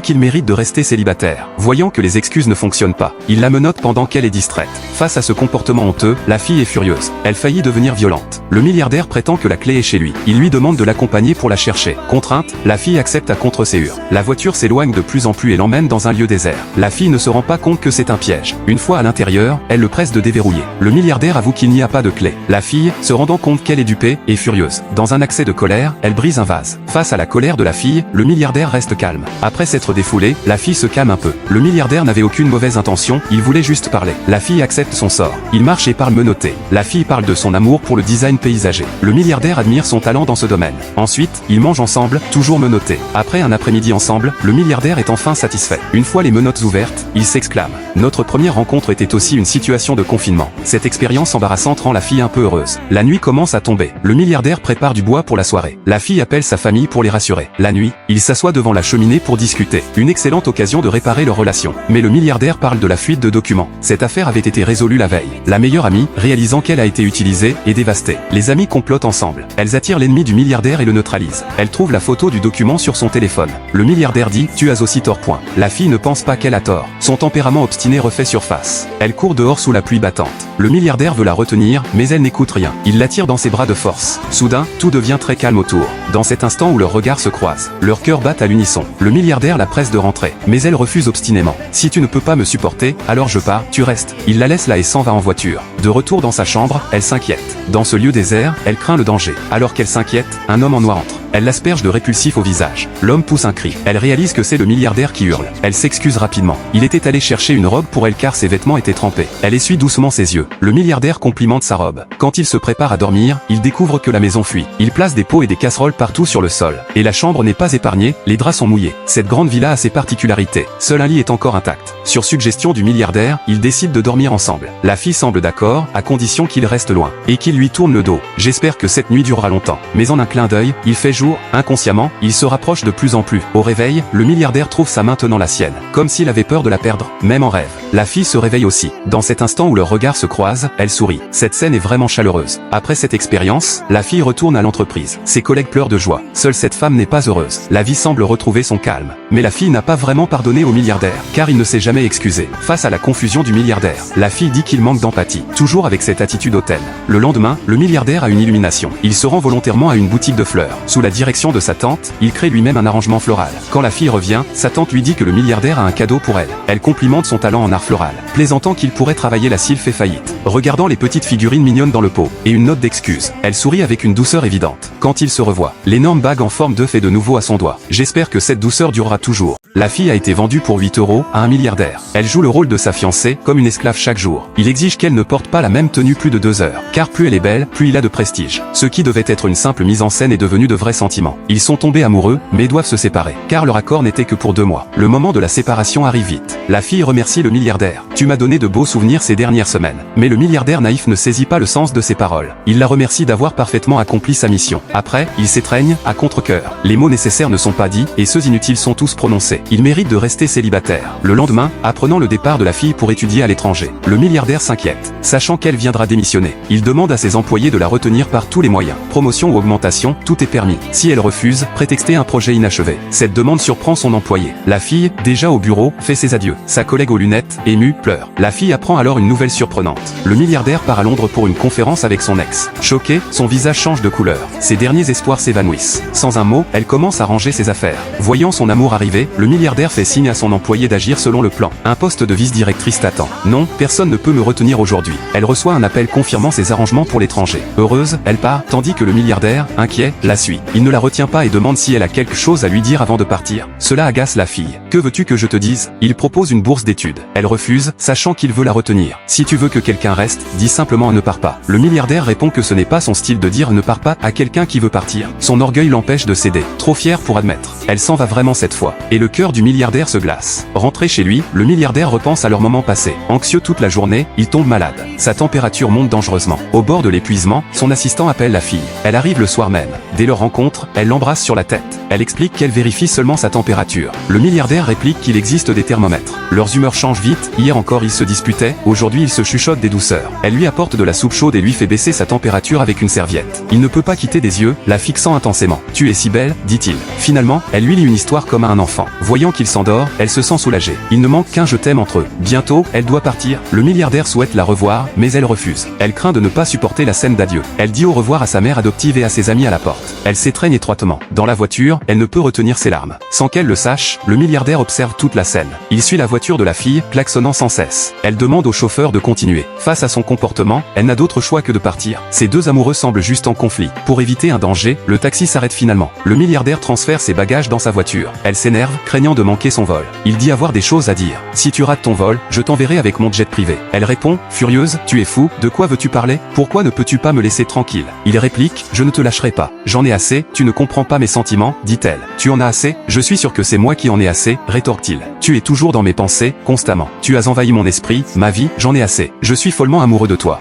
qu'il mérite de rester célibataire. Voyant que les excuses ne fonctionnent pas, il la menotte pendant qu'elle est distraite. Face à ce comportement honteux, la fille est furieuse. Elle faillit devenir violente. Le milliardaire prétend que la clé est chez lui. Il lui demande de l'accompagner pour la chercher. Contrainte, la fille accepte à contre-séhur. La voiture s'éloigne de plus en plus et l'emmène dans un lieu désert. La fille ne se rend pas compte que c'est un piège. Une fois à l'intérieur, elle le presse de déverrouiller. Le milliardaire avoue qu'il n'y a pas de clé. La fille, se rendant compte qu'elle est dupée, est furieuse. Dans un accès de colère, elle brise un vase. Face à la colère de la fille, le milliardaire reste calme. Après s'être défoulée, la fille se calme un peu. Le milliardaire n'avait aucune mauvaise intention, il voulait juste parler. La fille accepte son sort. Il marche et parle menotté. La fille parle de son amour pour le design paysager. Le milliardaire admire son talent dans ce domaine. Ensuite, ils mangent ensemble, toujours menottés. Après un après-midi ensemble, le milliardaire est enfin satisfait. Une fois les menottes ouvertes, il s'exclame. Notre première rencontre était aussi une situation de confinement. Cette expérience embarrassante rend la fille un peu heureuse. La nuit commence à tomber. Le milliardaire prépare du bois pour la soirée. La fille appelle sa famille pour les rassurer. La nuit, il s'assoit devant la cheminée pour discuter. Une excellente occasion de réparer leur relation. Mais le milliardaire parle de la fuite de documents. Cette affaire avait été résolue la veille. La meilleure amie, réalisant qu'elle a été utilisée, est dévastée. Les amis complotent ensemble. Elles attirent l'ennemi du milliardaire et le neutralisent. Elle trouve la photo du document sur son téléphone. Le milliardaire dit « Tu as aussi tort. » La fille ne pense pas qu'elle a tort. Son tempérament obstiné refait surface. Elle court dehors sous la pluie battante. Le milliardaire veut la retenir, mais elle n'écoute rien. Il l'attire dans ses bras de force. Soudain, tout devient très calme autour. Dans cet instant où leurs regards se croisent, leurs cœurs battent à l'unisson. Le milliardaire la presse de rentrer, mais elle refuse obstinément. « Si tu ne peux pas me supporter, alors je pars, tu restes. » Il la laisse là et s'en va en voiture. De retour dans sa chambre, elle s'inquiète. Dans ce lieu désert, elle craint le danger. Alors qu'elle s'inquiète, un homme en noir entre. Elle l'asperge de répulsif au visage. L'homme pousse un cri. Elle réalise que c'est le milliardaire qui hurle. Elle s'excuse rapidement. Il était allé chercher une robe pour elle car ses vêtements étaient trempés. Elle essuie doucement ses yeux. Le milliardaire complimente sa robe. Quand il se prépare à dormir, il découvre que la maison fuit. Il place des pots et des casseroles partout sur le sol. Et la chambre n'est pas épargnée, les draps sont mouillés. Cette grande villa a ses particularités. Seul un lit est encore intact. Sur suggestion du milliardaire, ils décident de dormir ensemble. La fille semble d'accord, à condition qu'il reste loin. Et qu'il lui tourne le dos. J'espère que cette nuit durera longtemps. Mais en un clin d'œil, il fait jour. Inconsciemment, il se rapproche de plus en plus. Au réveil, le milliardaire trouve sa main tenant la sienne, comme s'il avait peur de la perdre, même en rêve. La fille se réveille aussi. Dans cet instant où leurs regards se croisent, elle sourit. Cette scène est vraiment chaleureuse. Après cette expérience, la fille retourne à l'entreprise. Ses collègues pleurent de joie. Seule cette femme n'est pas heureuse. La vie semble retrouver son calme. Mais la fille n'a pas vraiment pardonné au milliardaire, car il ne s'est jamais excusé. Face à la confusion du milliardaire, la fille dit qu'il manque d'empathie, toujours avec cette attitude hautaine. Le lendemain, le milliardaire a une illumination. Il se rend volontairement à une boutique de fleurs. Sous la direction de sa tante, il crée lui-même un arrangement floral. Quand la fille revient, sa tante lui dit que le milliardaire a un cadeau pour elle. Elle complimente son talent en art floral, plaisantant qu'il pourrait travailler là s'il fait faillite. Regardant les petites figurines mignonnes dans le pot, et une note d'excuse, elle sourit avec une douceur évidente. Quand ils se revoient, l'énorme bague en forme d'œuf est de nouveau à son doigt. J'espère que cette douceur durera toujours. La fille a été vendue pour 8 € à un milliardaire. Elle joue le rôle de sa fiancée, comme une esclave chaque jour. Il exige qu'elle ne porte pas la même tenue plus de 2 heures, car plus elle est belle, plus il a de prestige. Ce qui devait être une simple mise en scène est devenu de vrais sentiments. Ils sont tombés amoureux, mais doivent se séparer, car leur accord n'était que pour 2 mois. Le moment de la séparation arrive vite. La fille remercie le milliardaire. Tu m'as donné de beaux souvenirs ces dernières semaines. Mais le milliardaire naïf ne saisit pas le sens de ses paroles. Il la remercie d'avoir parfaitement accompli sa mission. Après, ils s'étreignent, à contre-cœur. Les mots nécessaires ne sont pas dits, et ceux inutiles sont tous prononcés. Il mérite de rester célibataire. Le lendemain, apprenant le départ de la fille pour étudier à l'étranger, le milliardaire s'inquiète. Sachant qu'elle viendra démissionner, il demande à ses employés de la retenir par tous les moyens. Promotion ou augmentation, tout est permis. Si elle refuse, prétexter un projet inachevé. Cette demande surprend son employé. employé. La fille, déjà au bureau, fait ses adieux. Sa collègue aux lunettes, émue, pleure. La fille apprend alors une nouvelle surprenante. Le milliardaire part à Londres pour une conférence avec son ex. Choquée, son visage change de couleur. Ses derniers espoirs s'évanouissent. Sans un mot, elle commence à ranger ses affaires. Voyant son amour arriver, le milliardaire fait signe à son employé d'agir selon le plan. Un poste de vice-directrice t'attend. Non, personne ne peut me retenir aujourd'hui. Elle reçoit un appel confirmant ses arrangements pour l'étranger. Heureuse, elle part, tandis que le milliardaire, inquiet, la suit. Il ne la retient pas et demande si elle a quelque chose à lui dire avant de partir. Cela agace la fille. Que veux-tu que je te dise? Il propose une bourse d'études. Elle refuse, sachant qu'il veut la retenir. Si tu veux que quelqu'un reste, dis simplement ne pars pas. Le milliardaire répond que ce n'est pas son style de dire ne pars pas à quelqu'un qui veut partir. Son orgueil l'empêche de céder. Trop fier pour admettre. Elle s'en va vraiment cette fois. Et le cœur du milliardaire se glace. Rentré chez lui, le milliardaire repense à leur moment passé. Anxieux toute la journée, il tombe malade. Sa température monte dangereusement. Au bord de l'épuisement, son assistant appelle la fille. Elle arrive le soir même. Dès leur rencontre, elle l'embrasse sur la tête. Elle explique qu'elle vérifie seulement sa température. Le milliardaire réplique qu'il existe des thermomètres. Leurs humeurs changent vite, hier encore ils se disputaient, aujourd'hui ils se chuchotent des douceurs. Elle lui apporte de la soupe chaude et lui fait baisser sa température avec une serviette. Il ne peut pas quitter des yeux, la fixant intensément. « Tu es si belle », dit-il. Finalement, elle lui lit une histoire comme à un enfant. Voyant qu'il s'endort, elle se sent soulagée. Il ne manque qu'un je t'aime entre eux. Bientôt, elle doit partir. Le milliardaire souhaite la revoir, mais elle refuse. Elle craint de ne pas supporter la scène d'adieu. Elle dit au revoir à sa mère adoptive et à ses amis à la porte. Elle s'étreigne étroitement. Dans la voiture, elle ne peut retenir ses larmes. Sans qu'elle le sache, le milliardaire observe toute la scène. Il suit la voiture de la fille, klaxonnant sans cesse. Elle demande au chauffeur de continuer. Face à son comportement, elle n'a d'autre choix que de partir. Ces deux amoureux semblent juste en conflit. Pour éviter un danger, le taxi s'arrête finalement. Le milliardaire transfère ses bagages dans sa voiture. Elle s'énerve, craignant de manquer son vol. Il dit avoir des choses à dire. Si tu rates ton vol, je t'enverrai avec mon jet privé. Elle répond, furieuse, tu es fou, de quoi veux-tu parler? Pourquoi ne peux-tu pas me laisser tranquille? Il réplique, je ne te lâcherai pas. J'en ai assez, tu ne comprends pas mes sentiments, dit-elle. Tu en as assez? Je suis sûr que c'est moi qui en ai assez, rétorque-t-il. Tu es toujours dans mes pensées, constamment. Tu as envahi mon esprit, ma vie, j'en ai assez. Je suis follement amoureux de toi.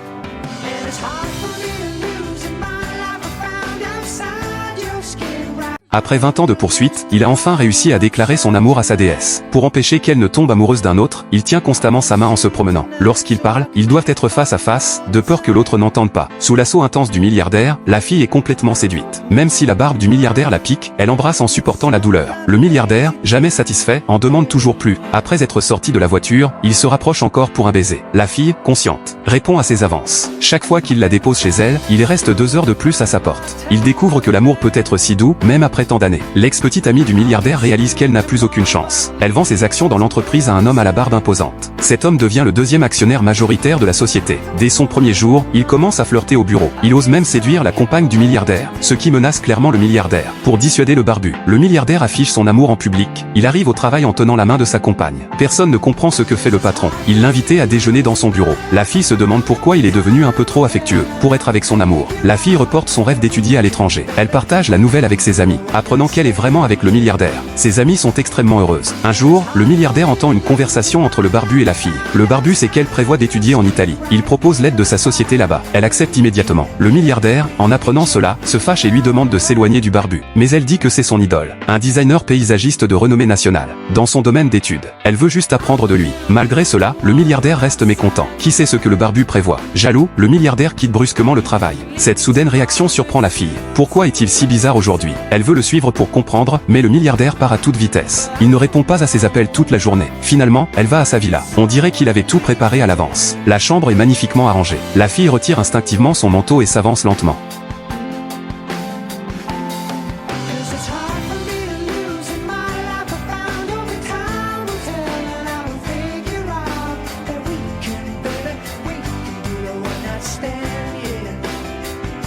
Après 20 ans de poursuite, il a enfin réussi à déclarer son amour à sa déesse. Pour empêcher qu'elle ne tombe amoureuse d'un autre, il tient constamment sa main en se promenant. Lorsqu'ils parlent, ils doivent être face à face, de peur que l'autre n'entende pas. Sous l'assaut intense du milliardaire, la fille est complètement séduite. Même si la barbe du milliardaire la pique, elle embrasse en supportant la douleur. Le milliardaire, jamais satisfait, en demande toujours plus. Après être sorti de la voiture, il se rapproche encore pour un baiser. La fille, consciente, répond à ses avances. Chaque fois qu'il la dépose chez elle, il reste 2 heures de plus à sa porte. Il découvre que l'amour peut être si doux, même après tant d'années. L'ex-petite amie du milliardaire réalise qu'elle n'a plus aucune chance. Elle vend ses actions dans l'entreprise à un homme à la barbe imposante. Cet homme devient le deuxième actionnaire majoritaire de la société. Dès son premier jour, il commence à flirter au bureau. Il ose même séduire la compagne du milliardaire, ce qui menace clairement le milliardaire. Pour dissuader le barbu, le milliardaire affiche son amour en public. Il arrive au travail en tenant la main de sa compagne. Personne ne comprend ce que fait le patron. Il l'invitait à déjeuner dans son bureau. La fille se demande pourquoi il est devenu un peu trop affectueux pour être avec son amour. La fille reporte son rêve d'étudier à l'étranger. Elle partage la nouvelle avec ses amis, apprenant qu'elle est vraiment avec le milliardaire. Ses amies sont extrêmement heureuses. Un jour, le milliardaire entend une conversation entre le barbu et la fille. Le barbu sait qu'elle prévoit d'étudier en Italie. Il propose l'aide de sa société là-bas. Elle accepte immédiatement. Le milliardaire, en apprenant cela, se fâche et lui demande de s'éloigner du barbu. Mais elle dit que c'est son idole, un designer paysagiste de renommée nationale, dans son domaine d'études. Elle veut juste apprendre de lui. Malgré cela, le milliardaire reste mécontent. Qui sait ce que le barbu prévoit? Jaloux, le milliardaire quitte brusquement le travail. Cette soudaine réaction surprend la fille. Pourquoi est-il si bizarre aujourd'hui? Elle veut le suivre pour comprendre, mais le milliardaire part à toute vitesse. Il ne répond pas à ses appels toute la journée. Finalement, elle va à sa villa. On dirait qu'il avait tout préparé à l'avance. La chambre est magnifiquement arrangée. La fille retire instinctivement son manteau et s'avance lentement.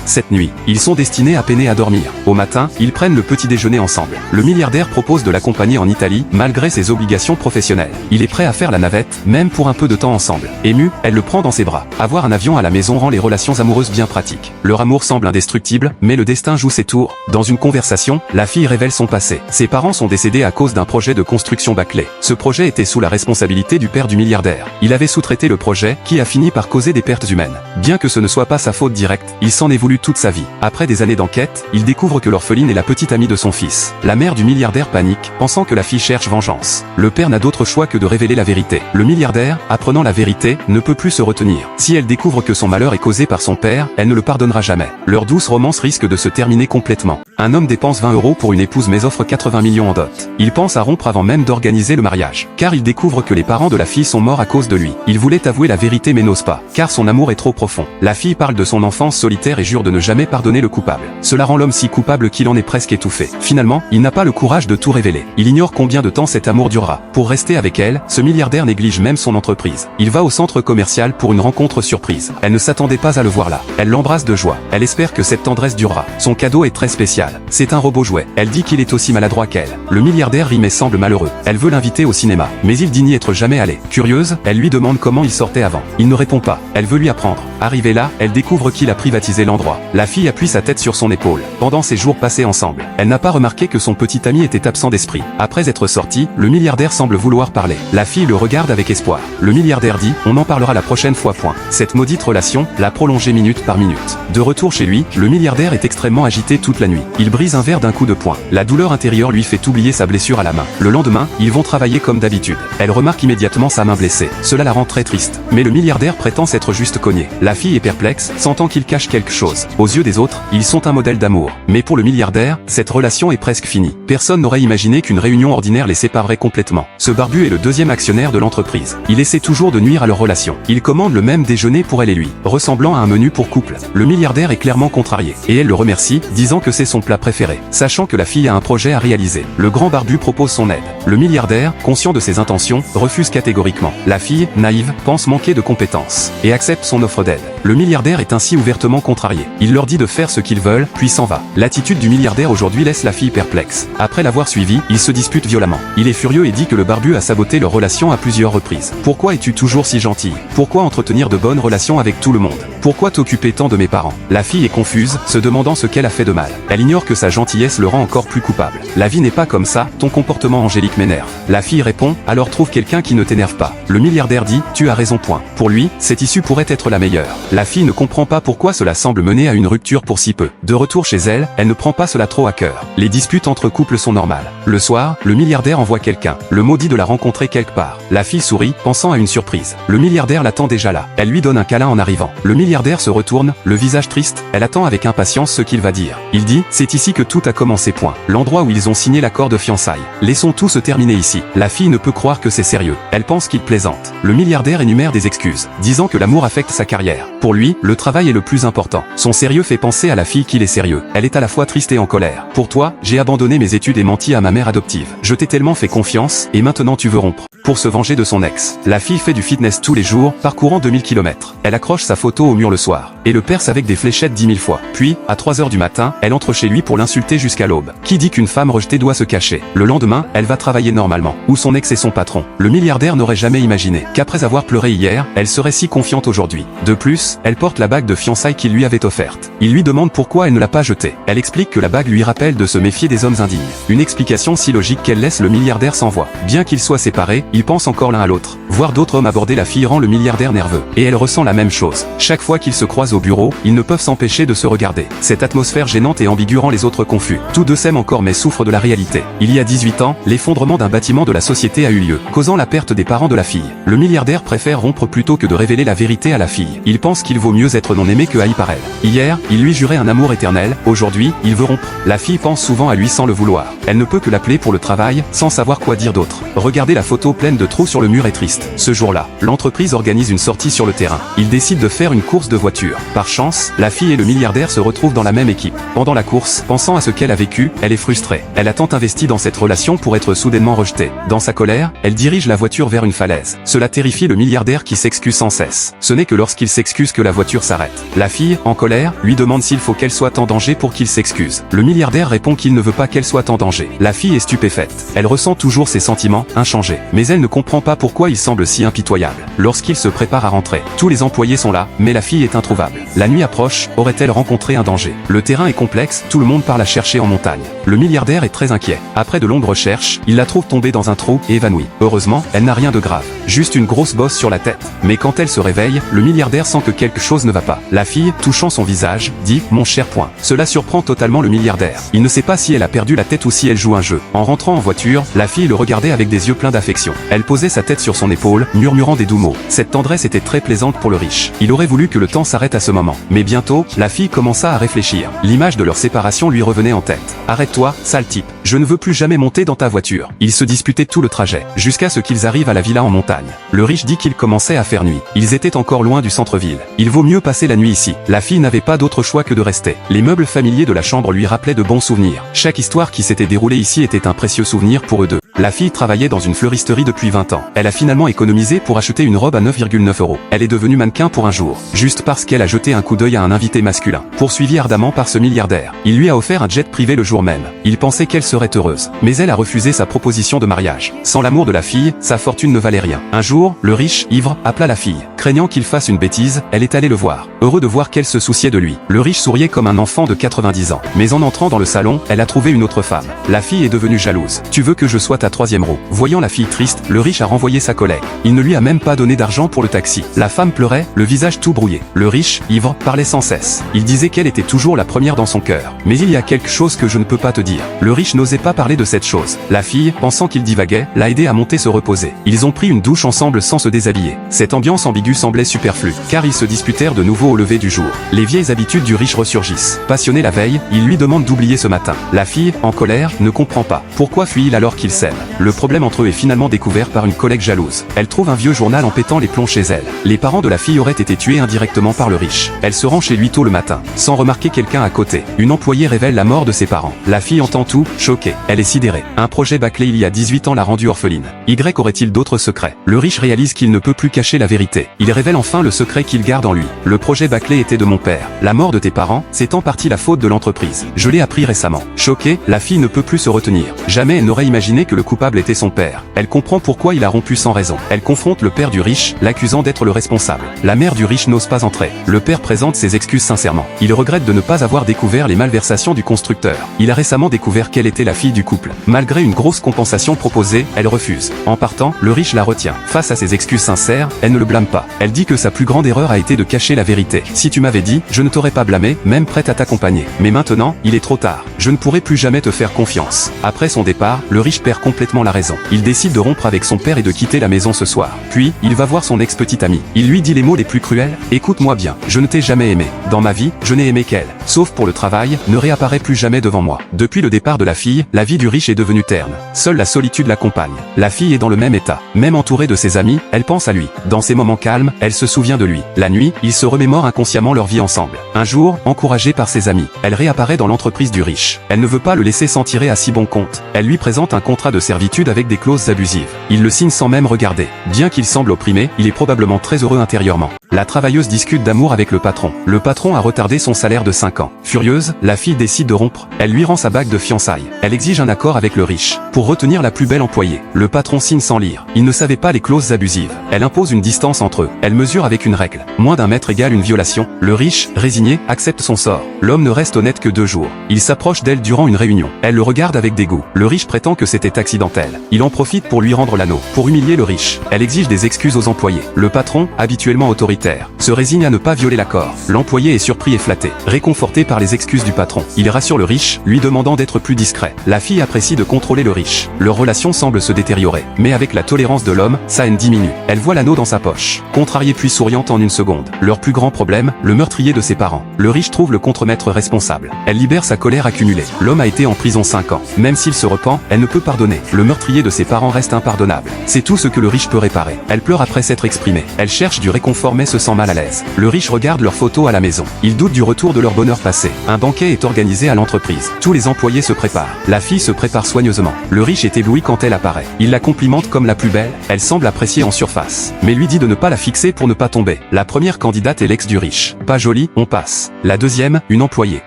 Cette nuit, ils sont destinés à peiner à dormir. Au matin, ils prennent le petit déjeuner ensemble. Le milliardaire propose de l'accompagner en Italie, malgré ses obligations professionnelles. Il est prêt à faire la navette, même pour un peu de temps ensemble. Émue, elle le prend dans ses bras. Avoir un avion à la maison rend les relations amoureuses bien pratiques. Leur amour semble indestructible, mais le destin joue ses tours. Dans une conversation, la fille révèle son passé. Ses parents sont décédés à cause d'un projet de construction bâclé. Ce projet était sous la responsabilité du père du milliardaire. Il avait sous-traité le projet, qui a fini par causer des pertes humaines. Bien que ce ne soit pas sa faute directe, il s'en est voulu toute sa vie. Après des années d'enquête, il découvre que l'orpheline est la petite amie de son fils. La mère du milliardaire panique, pensant que la fille cherche vengeance. Le père n'a d'autre choix que de révéler la vérité. Le milliardaire, apprenant la vérité, ne peut plus se retenir. Si elle découvre que son malheur est causé par son père, elle ne le pardonnera jamais. Leur douce romance risque de se terminer complètement. Un homme dépense 20 € pour une épouse mais offre 80 millions en dot. Il pense à rompre avant même d'organiser le mariage, car il découvre que les parents de la fille sont morts à cause de lui. Il voulait avouer la vérité mais n'ose pas, car son amour est trop profond. La fille parle de son enfance solitaire et jure de ne jamais pardonner le coupable. Cela rend l'homme si coupable qu'il en est presque étouffé. Finalement, il n'a pas le courage de tout révéler. Il ignore combien de temps cet amour durera. Pour rester avec elle, ce milliardaire néglige même son entreprise. Il va au centre commercial pour une rencontre surprise. Elle ne s'attendait pas à le voir là. Elle l'embrasse de joie. Elle espère que cette tendresse durera. Son cadeau est très spécial. C'est un robot jouet. Elle dit qu'il est aussi maladroit qu'elle. Le milliardaire rit mais semble malheureux. Elle veut l'inviter au cinéma, mais il dit n'y être jamais allé. Curieuse, elle lui demande comment il sortait avant. Il ne répond pas. Elle veut lui apprendre. Arrivée là, elle découvre qu'il a privatisé l'endroit. La fille appuie sa tête sur son épaule. Pendant ces jours passés ensemble, elle n'a pas remarqué que son petit ami était absent d'esprit. Après être sorti, le milliardaire semble vouloir parler. La fille le regarde avec espoir. Le milliardaire dit, on en parlera la prochaine fois. Cette maudite relation l'a prolongée minute par minute. De retour chez lui, le milliardaire est extrêmement agité toute la nuit. Il brise un verre d'un coup de poing. La douleur intérieure lui fait oublier sa blessure à la main. Le lendemain, ils vont travailler comme d'habitude. Elle remarque immédiatement sa main blessée. Cela la rend très triste. Mais le milliardaire prétend s'être juste cogné. La fille est perplexe, sentant qu'il cache quelque chose. Aux yeux des autres, ils sont un modèle d'amour. Mais pour le milliardaire, cette relation est presque finie. Personne n'aurait imaginé qu'une réunion ordinaire les séparerait complètement. Ce barbu est le deuxième actionnaire de l'entreprise. Il essaie toujours de nuire à leur relation. Il commande le même déjeuner pour elle et lui, ressemblant à un menu pour couple. Le milliardaire est clairement contrarié, et elle le remercie, disant que c'est son plat préféré. Sachant que la fille a un projet à réaliser, le grand barbu propose son aide. Le milliardaire, conscient de ses intentions, refuse catégoriquement. La fille, naïve, pense manquer de compétences, et accepte son offre d'aide. Le milliardaire est ainsi ouvertement contrarié. Il leur dit de faire ce qu'ils veulent, puis s'en va. L'attitude du milliardaire aujourd'hui laisse la fille perplexe. Après l'avoir suivi, ils se disputent violemment. Il est furieux et dit que le barbu a saboté leur relation à plusieurs reprises. Pourquoi es-tu toujours si gentille? Pourquoi entretenir de bonnes relations avec tout le monde? Pourquoi t'occuper tant de mes parents? La fille est confuse, se demandant ce qu'elle a fait de mal. Elle ignore que sa gentillesse le rend encore plus coupable. La vie n'est pas comme ça, ton comportement angélique m'énerve. La fille répond, alors trouve quelqu'un qui ne t'énerve pas. Le milliardaire dit, tu as raison. Pour lui, cette issue pourrait être la meilleure. La fille ne comprend pas pourquoi cela semble mener à une rupture pour si peu. De retour chez elle, elle ne prend pas cela trop à cœur. Les disputes entre couples sont normales. Le soir, le milliardaire envoie quelqu'un. Le maudit de la rencontrer quelque part. La fille sourit, pensant à une surprise. Le milliardaire l'attend déjà là. Elle lui donne un câlin en arrivant. Le milliardaire se retourne, le visage triste. Elle attend avec impatience ce qu'il va dire. Il dit, c'est ici que tout a commencé. L'endroit où ils ont signé l'accord de fiançailles. Laissons tout se terminer ici. La fille ne peut croire que c'est sérieux. Elle pense qu'il plaisante. Le milliardaire énumère des excuses, disant que l'amour affecte sa carrière. Pour lui, le travail est le plus important. Son sérieux fait penser à la fille qu'il est sérieux. Elle est à la fois triste et en colère. Pour toi, j'ai abandonné mes études et menti à ma mère adoptive. Je t'ai tellement fait confiance, et maintenant tu veux rompre. Pour se venger de son ex. La fille fait du fitness tous les jours, parcourant 2000 km. Elle accroche sa photo au mur le soir, et le perce avec des fléchettes 10 000 fois. Puis, à 3 h du matin, elle entre chez lui pour l'insulter jusqu'à l'aube. Qui dit qu'une femme rejetée doit se cacher? Le lendemain, elle va travailler normalement, où son ex est son patron. Le milliardaire n'aurait jamais imaginé qu'après avoir pleuré hier, elle serait si confiante aujourd'hui. De plus, elle porte la bague de fiançailles qu'il lui avait offerte. Il lui demande pourquoi elle ne l'a pas jetée. Elle explique que la bague lui rappelle de se méfier des hommes indignes. Une explication si logique qu'elle laisse le milliardaire sans voix. Bien qu'ils soient séparés, ils pensent encore l'un à l'autre. Voir d'autres hommes aborder la fille rend le milliardaire nerveux. Et elle ressent la même chose. Chaque fois qu'ils se croisent au bureau, ils ne peuvent s'empêcher de se regarder. Cette atmosphère gênante et ambiguë rend les autres confus. Tous deux s'aiment encore mais souffrent de la réalité. Il y a 18 ans, l'effondrement d'un bâtiment de la société a eu lieu, causant la perte des parents de la fille. Le milliardaire préfère rompre plutôt que de révéler la vérité à la fille. Il pense qu'il vaut mieux être non aimé que haï par elle. Hier, il lui jurait un amour éternel. Aujourd'hui, il veut rompre. La fille pense souvent à lui sans le vouloir. Elle ne peut que l'appeler pour le travail, sans savoir quoi dire d'autre. Regardez la photo pleine de trous sur le mur est triste. Ce jour-là, l'entreprise organise une sortie sur le terrain. Ils décident de faire une course de voiture. Par chance, la fille et le milliardaire se retrouvent dans la même équipe. Pendant la course, pensant à ce qu'elle a vécu, elle est frustrée. Elle a tant investi dans cette relation pour être soudainement rejetée. Dans sa colère, elle dirige la voiture vers une falaise. Cela terrifie le milliardaire qui s'excuse sans cesse. Ce n'est que lorsqu'il s'excuse que la voiture s'arrête. La fille, en colère, lui demande s'il faut qu'elle soit en danger pour qu'il s'excuse. Le milliardaire répond qu'il ne veut pas qu'elle soit en danger. La fille est stupéfaite. Elle ressent toujours ses sentiments, inchangés. Mais elle ne comprend pas pourquoi il semble si impitoyable. Lorsqu'il se prépare à rentrer, tous les employés sont là, mais la fille est introuvable. La nuit approche, aurait-elle rencontré un danger? Le terrain est complexe, tout le monde part la chercher en montagne. Le milliardaire est très inquiet. Après de longues recherches, il la trouve tombée dans un trou et évanouie. Heureusement, elle n'a rien de grave. Juste une grosse bosse sur la tête. Mais quand elle se réveille, le milliardaire sent que quelque chose ne va pas. La fille, touchant son visage, dit « Mon cher point ». Cela surprend totalement le milliardaire. Il ne sait pas si elle a perdu la tête ou si elle joue un jeu. En rentrant en voiture, la fille le regardait avec des yeux pleins d'affection. Elle posait sa tête sur son épaule, murmurant des doux mots. Cette tendresse était très plaisante pour le riche. Il aurait voulu que le temps s'arrête à ce moment. Mais bientôt, la fille commença à réfléchir. L'image de leur séparation lui revenait en tête. « Arrête-toi, sale type. Je ne veux plus jamais monter dans ta voiture. » Ils se disputaient tout le trajet, jusqu'à ce qu'ils arrivent à la villa en montagne. Le riche dit qu'il commençait à faire nuit. Ils étaient encore loin du centre-ville. Il vaut mieux passer la nuit ici. La fille n'avait pas d'autre choix que de rester. Les meubles familiers de la chambre lui rappelaient de bons souvenirs. Chaque histoire qui s'était déroulée ici était un précieux souvenir pour eux deux. La fille travaillait dans une fleuristerie depuis 20 ans. Elle a finalement économisé pour acheter une robe à 9,9 €. Elle est devenue mannequin pour un jour, juste parce qu'elle a jeté un coup d'œil à un invité masculin, poursuivi ardemment par ce milliardaire. Il lui a offert un jet privé le jour même. Il pensait qu'elle serait heureuse, mais elle a refusé sa proposition de mariage. Sans l'amour de la fille, sa fortune ne valait rien. Un jour, le riche, ivre, appela la fille. Craignant qu'il fasse une bêtise, elle est allée le voir. Heureux de voir qu'elle se souciait de lui. Le riche souriait comme un enfant de 90 ans. Mais en entrant dans le salon, elle a trouvé une autre femme. La fille est devenue jalouse. « Tu veux que je sois ta troisième roue ?» Voyant la fille triste, le riche a renvoyé sa collègue. Il ne lui a même pas donné d'argent pour le taxi. La femme pleurait, le visage tout brouillé. Le riche, ivre, parlait sans cesse. Il disait qu'elle était toujours la première dans son cœur. « Mais il y a quelque chose que je ne peux pas te dire. » Le riche n'osait pas parler de cette chose. La fille, pensant qu'il divaguait, l'a aidé à monter se reposer. Ils ont pris une douche ensemble sans se déshabiller. Cette ambiance ambiguë semblait superflue, car ils se disputèrent de nouveau au lever du jour. Les vieilles habitudes du riche ressurgissent. Passionné la veille, il lui demande d'oublier ce matin. La fille, en colère, ne comprend pas. Pourquoi fuit-il alors qu'ils s'aiment? Le problème entre eux est finalement découvert par une collègue jalouse. Elle trouve un vieux journal en pétant les plombs chez elle. Les parents de la fille auraient été tués indirectement par le riche. Elle se rend chez lui tôt le matin, sans remarquer quelqu'un à côté. Une employée révèle la mort de ses parents. La fille entend tout, choquée. Elle est sidérée. Un projet bâclé il y a 18 ans l'a rendue orpheline. Y aurait-il d'autres secrets? Le riche réalise qu'il ne peut plus cacher la vérité. Il révèle enfin le secret qu'il garde en lui. Le projet bâclé était de mon père. La mort de tes parents, c'est en partie la faute de l'entreprise. Je l'ai appris récemment. Choquée, la fille ne peut plus se retenir. Jamais elle n'aurait imaginé que le coupable était son père. Elle comprend pourquoi il a rompu sans raison. Elle confronte le père du riche, l'accusant d'être le responsable. La mère du riche n'ose pas entrer. Le père présente ses excuses sincèrement. Il regrette de ne pas avoir découvert les malversations du constructeur. Il a récemment découvert qu'elle était la fille du couple. Malgré une grosse compensation proposée, elle refuse. En partant, le riche la retient. Face à ses excuses sincères, elle ne le blâme pas. Elle dit que sa plus grande erreur a été de cacher la vérité. Si tu m'avais dit, je ne t'aurais pas blâmé, même prête à t'accompagner. Mais maintenant, il est trop tard. Je ne pourrai plus jamais te faire confiance. Après son départ, le riche perd complètement la raison. Il décide de rompre avec son père et de quitter la maison ce soir. Puis, il va voir son ex-petite amie. Il lui dit les mots les plus cruels. Écoute-moi bien, je ne t'ai jamais aimé. Dans ma vie, je n'ai aimé qu'elle. Sauf pour le travail, ne réapparaît plus jamais devant moi. Depuis le départ de la fille, la vie du riche est devenue terne. Seule la solitude l'accompagne. La fille est dans le même état. Même entourée de ses amis, elle pense à lui. Dans ses moments calmes, elle se souvient de lui. La nuit, ils se remémorent inconsciemment leur vie ensemble. Un jour, encouragée par ses amis, elle réapparaît dans l'entreprise du riche. Elle ne veut pas le laisser s'en tirer à si bon compte. Elle lui présente un contrat de servitude avec des clauses abusives. Il le signe sans même regarder. Bien qu'il semble opprimé, il est probablement très heureux intérieurement. La travailleuse discute d'amour avec le patron. Le patron a retardé son salaire de 5 ans. Furieuse, la fille décide de rompre. Elle lui rend sa bague de fiançailles. Elle exige un accord avec le riche pour retenir la plus belle employée. Le patron signe sans lire. Il ne savait pas les clauses abusives. Elle impose une distance entre eux. Elle mesure avec une règle. Moins d'un mètre égale une violation. Le riche, résigné, accepte son sort. L'homme ne reste honnête que 2 jours. Il s'approche d'elle durant une réunion. Elle le regarde avec dégoût. Le riche prétend que c'était accidentel. Il en profite pour lui rendre l'anneau. Pour humilier le riche, elle exige des excuses aux employés. Le patron, habituellement autoritaire, se résigne à ne pas violer l'accord. L'employé est surpris et flatté, réconforté par les excuses du patron. Il rassure le riche, lui demandant d'être plus discret. La fille apprécie de contrôler le riche. Leur relation semble se détériorer. Mais avec la tolérance de l'homme, sa haine diminue. Elle voit l'anneau dans sa poche. Contrariée puis souriante en une seconde. Leur plus grand problème, le meurtrier de ses parents. Le riche trouve le contremaître responsable. Elle libère sa colère accumulée. L'homme a été en prison 5 ans. Même s'il se repent, elle ne peut pardonner. Le meurtrier de ses parents reste impardonnable. C'est tout ce que le riche peut réparer. Elle pleure après s'être exprimée. Elle cherche du réconfort mais se sent mal à l'aise. Le riche regarde leurs photos à la maison. Il doute du retour de leur bonheur passé. Un banquet est organisé à l'entreprise. Tous les employés se préparent. La fille se prépare soigneusement. Le riche est ébloui quand elle apparaît. Il la complimente comme la plus belle. Elle semble apprécier en surface. Mais lui dit de ne pas la fixer pour ne pas tomber. La première candidate est l'ex du riche. Pas jolie, on passe. La deuxième, une employée.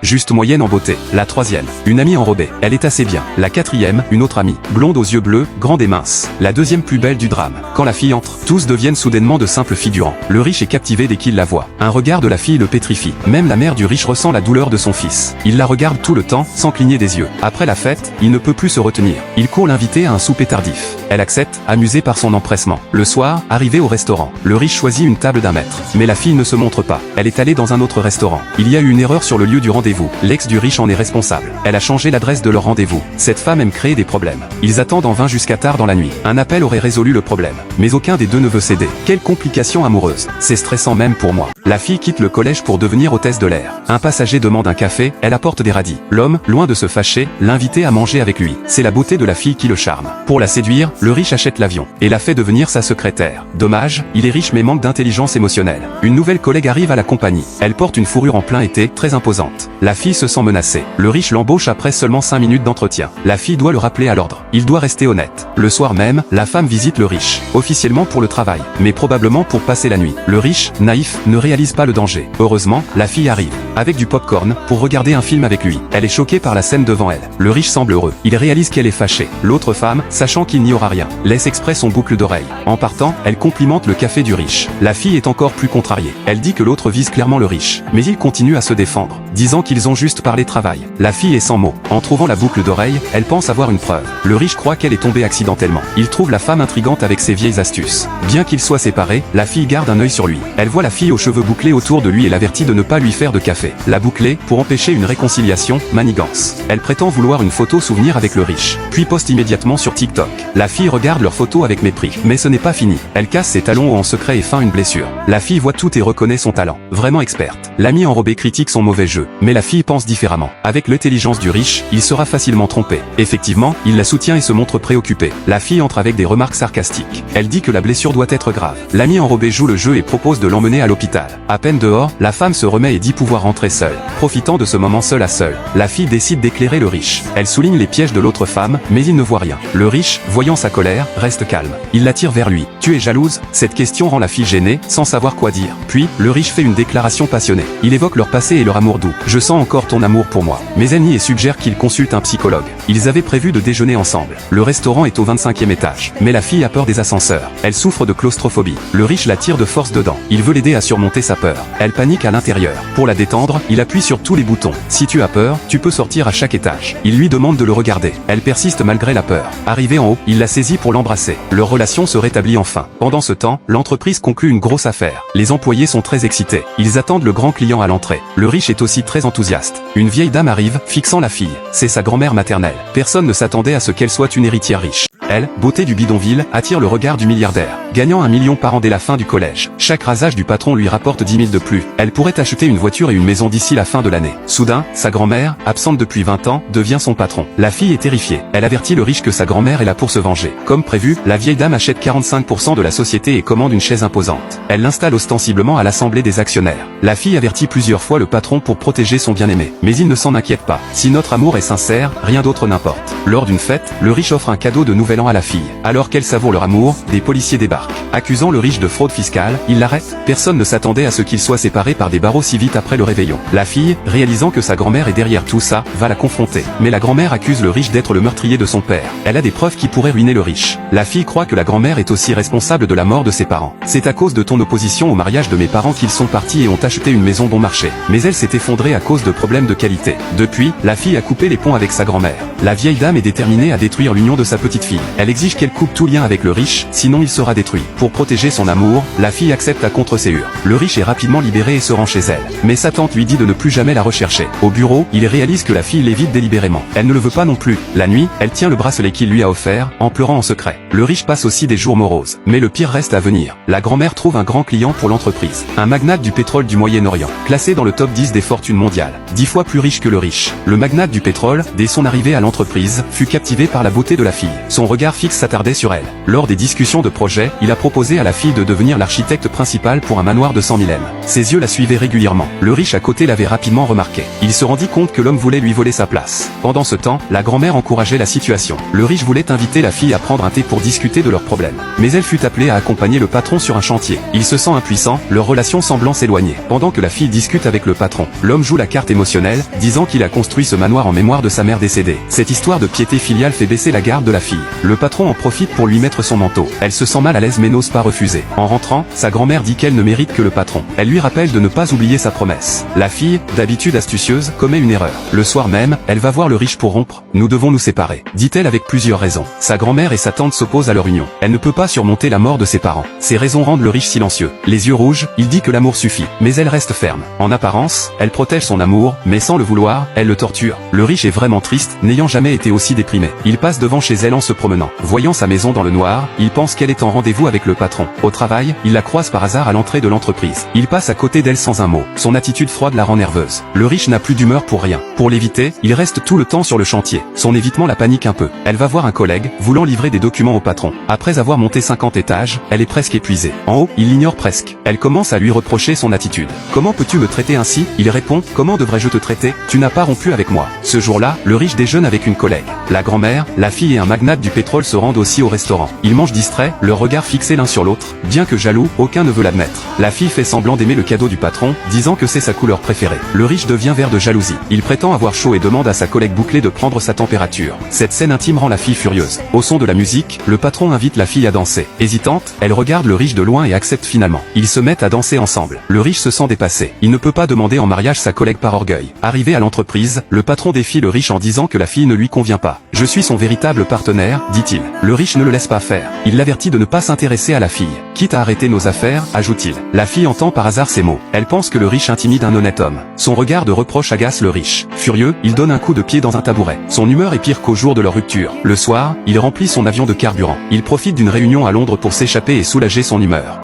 Juste moyenne en beauté. La troisième, une amie enrobée. Elle est assez bien. La quatrième, une autre amie. Blonde aux yeux bleus, grande et mince. La deuxième plus belle du drame. Quand la fille entre, tous deviennent soudainement de simples figurants. Le riche est captivé dès qu'il la voit. Un regard de la fille le pétrifie. Même la mère du riche ressent la douleur de son fils. Il la regarde tout le temps, sans cligner des yeux. Après la fête, il ne peut plus se retenir. Il court l'inviter à un souper tardif. Elle accepte, amusée par son empressement. Le soir, arrivé au restaurant, le riche choisit une table d'1 mètre. Mais la fille ne se montre pas. Elle est allée dans un autre restaurant. Il y a eu une erreur sur le lieu du rendez-vous. L'ex du riche en est responsable. Elle a changé l'adresse de leur rendez-vous. Cette femme aime créer des problèmes. Ils attendent en vain jusqu'à tard dans la nuit. Un appel aurait résolu le problème. Mais aucun des deux ne veut céder. Quelle complication amoureuse. C'est stressant même pour moi. La fille quitte le collège pour devenir hôtesse de l'air. Un passager demande un café, elle apporte des radis. L'homme, loin de se fâcher, l'invite à manger avec lui. C'est la beauté de la fille qui le charme. Pour la séduire, le riche achète l'avion et la fait devenir sa secrétaire. Dommage, il est riche mais manque d'intelligence émotionnelle. Une nouvelle collègue arrive à la compagnie. Elle porte une fourrure en plein été, très imposante. La fille se sent menacée. Le riche l'embauche après seulement 5 minutes d'entretien. La fille doit le rappeler à l'ordre. Il doit rester honnête. Le soir même, la femme visite le riche. Officiellement pour le travail, mais probablement pour passer la nuit. Le riche, naïf, ne réalise pas le danger. Heureusement, la fille arrive, avec du popcorn, pour regarder un film avec lui. Elle est choquée par la scène devant elle. Le riche semble heureux. Il réalise qu'elle est fâchée. L'autre femme, sachant qu'il n'y aura rien, laisse exprès son boucle d'oreille. En partant, elle complimente le café du riche. La fille est encore plus contrariée. Elle dit que l'autre vise clairement le riche. Mais il continue à se défendre, disant qu'ils ont juste parlé travail. La fille est sans mots. En trouvant la boucle d'oreille, elle pense avoir une preuve. Le riche croit qu'elle est tombée accidentellement. Il trouve la femme intrigante avec ses vieilles astuces. Bien qu'ils soient séparés, la fille garde un œil sur lui. Elle voit la fille aux cheveux bouclés autour de lui et l'avertit de ne pas lui faire de café. La boucler, pour empêcher une réconciliation, manigance. Elle prétend vouloir une photo souvenir avec le riche, puis poste immédiatement sur TikTok. La fille regarde leur photo avec mépris. Mais ce n'est pas fini. Elle casse ses talons en secret et feint une blessure. La fille voit tout et reconnaît son talent. Vraiment experte. L'ami enrobé critique son mauvais jeu. Mais la fille pense différemment. Avec l'intelligence du riche, il sera facilement trompé. Effectivement, il la soutient et se montre préoccupé. La fille entre avec des remarques sarcastiques. Elle dit que la blessure doit être grave. L'ami enrobé joue le jeu et propose de l'emmener à l'hôpital. À peine dehors, la femme se remet et dit pouvoir rentrer seule. Profitant de ce moment seul à seul, la fille décide d'éclairer le riche. Elle souligne les pièges de l'autre femme, mais il ne voit rien. Le riche, voyant sa colère, reste calme. Il l'attire vers lui. Tu es jalouse? Cette question rend la fille gênée, sans savoir quoi dire. Puis, le riche fait une déclaration passionnée. Il évoque leur passé et leur amour doux. Je sens encore ton amour pour moi. Mais elle nie et suggère qu'il consulte un psychologue. Ils avaient prévu de déjeuner ensemble. Le restaurant est au 25e étage. Mais la fille a peur des ascenseurs. Elle souffre de claustrophobie. Le riche la tire de force dedans. Il veut l'aider à surmonter sa peur. Elle panique à l'intérieur. Pour la détendre, il appuie sur tous les boutons. Si tu as peur, tu peux sortir à chaque étage. Il lui demande de le regarder. Elle persiste malgré la peur. Arrivé en haut, il la saisit pour l'embrasser. Leur relation se rétablit enfin. Pendant ce temps, l'entreprise conclut une grosse affaire. Les employés sont très excités. Ils attendent le grand client à l'entrée. Le riche est aussi très enthousiaste. Une vieille dame arrive, fixant la fille. C'est sa grand-mère maternelle. Personne ne s'attendait à ce qu'elle soit une héritière riche. Elle, beauté du bidonville, attire le regard du milliardaire. Gagnant 1 million par an dès la fin du collège. Chaque rasage du patron lui rapporte 10 000 de plus. Elle pourrait acheter une voiture et une maison d'ici la fin de l'année. Soudain, sa grand-mère, absente depuis 20 ans, devient son patron. La fille est terrifiée. Elle avertit le riche que sa grand-mère est là pour se venger. Comme prévu, la vieille dame achète 45% de la société et commande une chaise imposante. Elle l'installe ostensiblement à l'assemblée des actionnaires. La fille avertit plusieurs fois le patron pour protéger son bien-aimé. Mais il ne s'en inquiète pas. Si notre amour est sincère, rien d'autre n'importe. Lors d'une fête, le riche offre un cadeau de nouvel an à la fille. Alors qu'elle savoure leur amour, des policiers débarquent. Accusant le riche de fraude fiscale, ils l'arrêtent. Personne ne s'attendait à ce qu'ils soient séparés par des barreaux si vite après le réveillon. La fille, réalisant que sa grand-mère est derrière tout ça, va la confronter. Mais la grand-mère accuse le riche d'être le meurtrier de son père. Elle a des preuves qui pourraient ruiner le riche. La fille croit que la grand-mère est aussi responsable de la mort de ses parents. C'est à cause de ton opposition au mariage de mes parents qu'ils sont partis et ont acheté une maison bon marché. Mais elle s'est effondrée à cause de problèmes de qualité. Depuis, la fille a coupé les ponts avec sa grand-mère. La vieille dame est déterminée à détruire l'union de sa petite fille. Elle exige qu'elle coupe tout lien avec le riche, sinon il sera détruit. Pour protéger son amour, la fille accepte à contre-séure. Le riche est rapidement libéré et se rend chez elle. Mais sa tante lui dit de ne plus jamais la rechercher. Au bureau, il réalise que la fille l'évite délibérément. Elle ne le veut pas non plus. La nuit, elle tient le bracelet qu'il lui a offert, en pleurant en secret. Le riche passe aussi des jours moroses. Mais le pire reste à venir. La grand-mère trouve un grand client pour l'entreprise. Un magnate du pétrole du Moyen-Orient. Classé dans le top 10 des fortunes mondiales. 10 fois plus riche que le riche. Le magnate du pétrole, dès son arrivée à l'entreprise, fut captivé par la beauté de la fille. Son regard fixe s'attardait sur elle. Lors des discussions de projet, il a proposé à la fille de devenir l'architecte principal pour un manoir de 100 000 M. Ses yeux la suivaient régulièrement. Le riche à côté l'avait rapidement remarqué. Il se rendit compte que l'homme voulait lui voler sa place. Pendant ce temps, la grand-mère encourageait la situation. Le riche voulait inviter la fille à prendre un thé pour discuter de leurs problèmes. Mais elle fut appelée à accompagner le patron sur un chantier. Il se sent impuissant, leur relation semblant s'éloigner. Pendant que la fille discute avec le patron, l'homme joue la carte émotionnelle, disant qu'il a construit ce manoir en mémoire de sa mère décédée. Cette histoire de piété filiale fait baisser la garde de la fille. Le patron en profite pour lui mettre son manteau. Elle se sent mal à l'aise mais n'ose pas refuser. En rentrant, sa grand-mère dit qu'elle ne mérite que le patron. Elle lui rappelle de ne pas oublier sa promesse. La fille, d'habitude astucieuse, commet une erreur. Le soir même, elle va voir le riche pour rompre. Nous devons nous séparer, dit-elle avec plusieurs raisons. Sa grand-mère et sa tante s'opposent à leur union. Elle ne peut pas surmonter la mort de ses parents. Ces raisons rendent le riche silencieux. Les yeux rouges, il dit que l'amour suffit. Mais elle reste ferme. En apparence, elle protège son amour, mais sans le vouloir, elle le torture. Le riche est vraiment triste, n'ayant jamais été aussi déprimé. Il passe devant chez elle en se promenant. Voyant sa maison dans le noir, il pense qu'elle est en rendez-vous avec le patron. Au travail, il la croise par hasard à l'entrée de l'entreprise. Il passe à côté d'elle sans un mot. Son attitude froide la rend nerveuse. Le riche n'a plus d'humeur pour rien. Pour l'éviter, il reste tout le temps sur le chantier. Son évitement la panique un peu. Elle va voir un collègue, voulant livrer des documents au patron. Après avoir monté 50 étages, elle est presque épuisée. En haut, il l'ignore presque. Elle commence à lui reprocher son attitude. Comment peux-tu me traiter ainsi? Il répond, comment devrais-je te traiter? Tu n'as pas rompu avec moi. Ce jour-là, le riche déjeune avec une collègue. La grand-mère, la fille et un magnate du pétrole se rendent aussi au restaurant. Ils mangent distraits, leur regard fixé l'un sur l'autre. Bien que jaloux, aucun ne veut l'admettre. La fille fait semblant d'aimer le cadeau du patron, disant que c'est sa couleur préférée. Le riche devient vert de jalousie. Il prétend avoir chaud et demande à sa collègue bouclée de prendre sa température. Cette scène intime rend la fille furieuse. Au son de la musique, le patron invite la fille à danser. Hésitante, elle regarde le riche de loin et accepte finalement. Ils se mettent à danser ensemble. Le riche se sent dépassé. Il ne peut pas demander en mariage sa collègue par orgueil. Arrivé à l'entreprise, le patron défie le riche en disant que la fille ne lui convient pas. Je suis son véritable partenaire, dit-il. Le riche ne le laisse pas faire. Il l'avertit de ne pas s'intéresser à la fille. Quitte à arrêter nos affaires, ajoute-t-il. La fille entend par hasard ces mots. Elle pense que le riche intimide un honnête homme. Son regard de reproche agace le riche. Furieux, il donne un coup de pied dans un tabouret. Son humeur est pire qu'au jour de leur rupture. Le soir, il remplit son avion de carburant. Il profite d'une réunion à Londres pour s'échapper et soulager son humeur.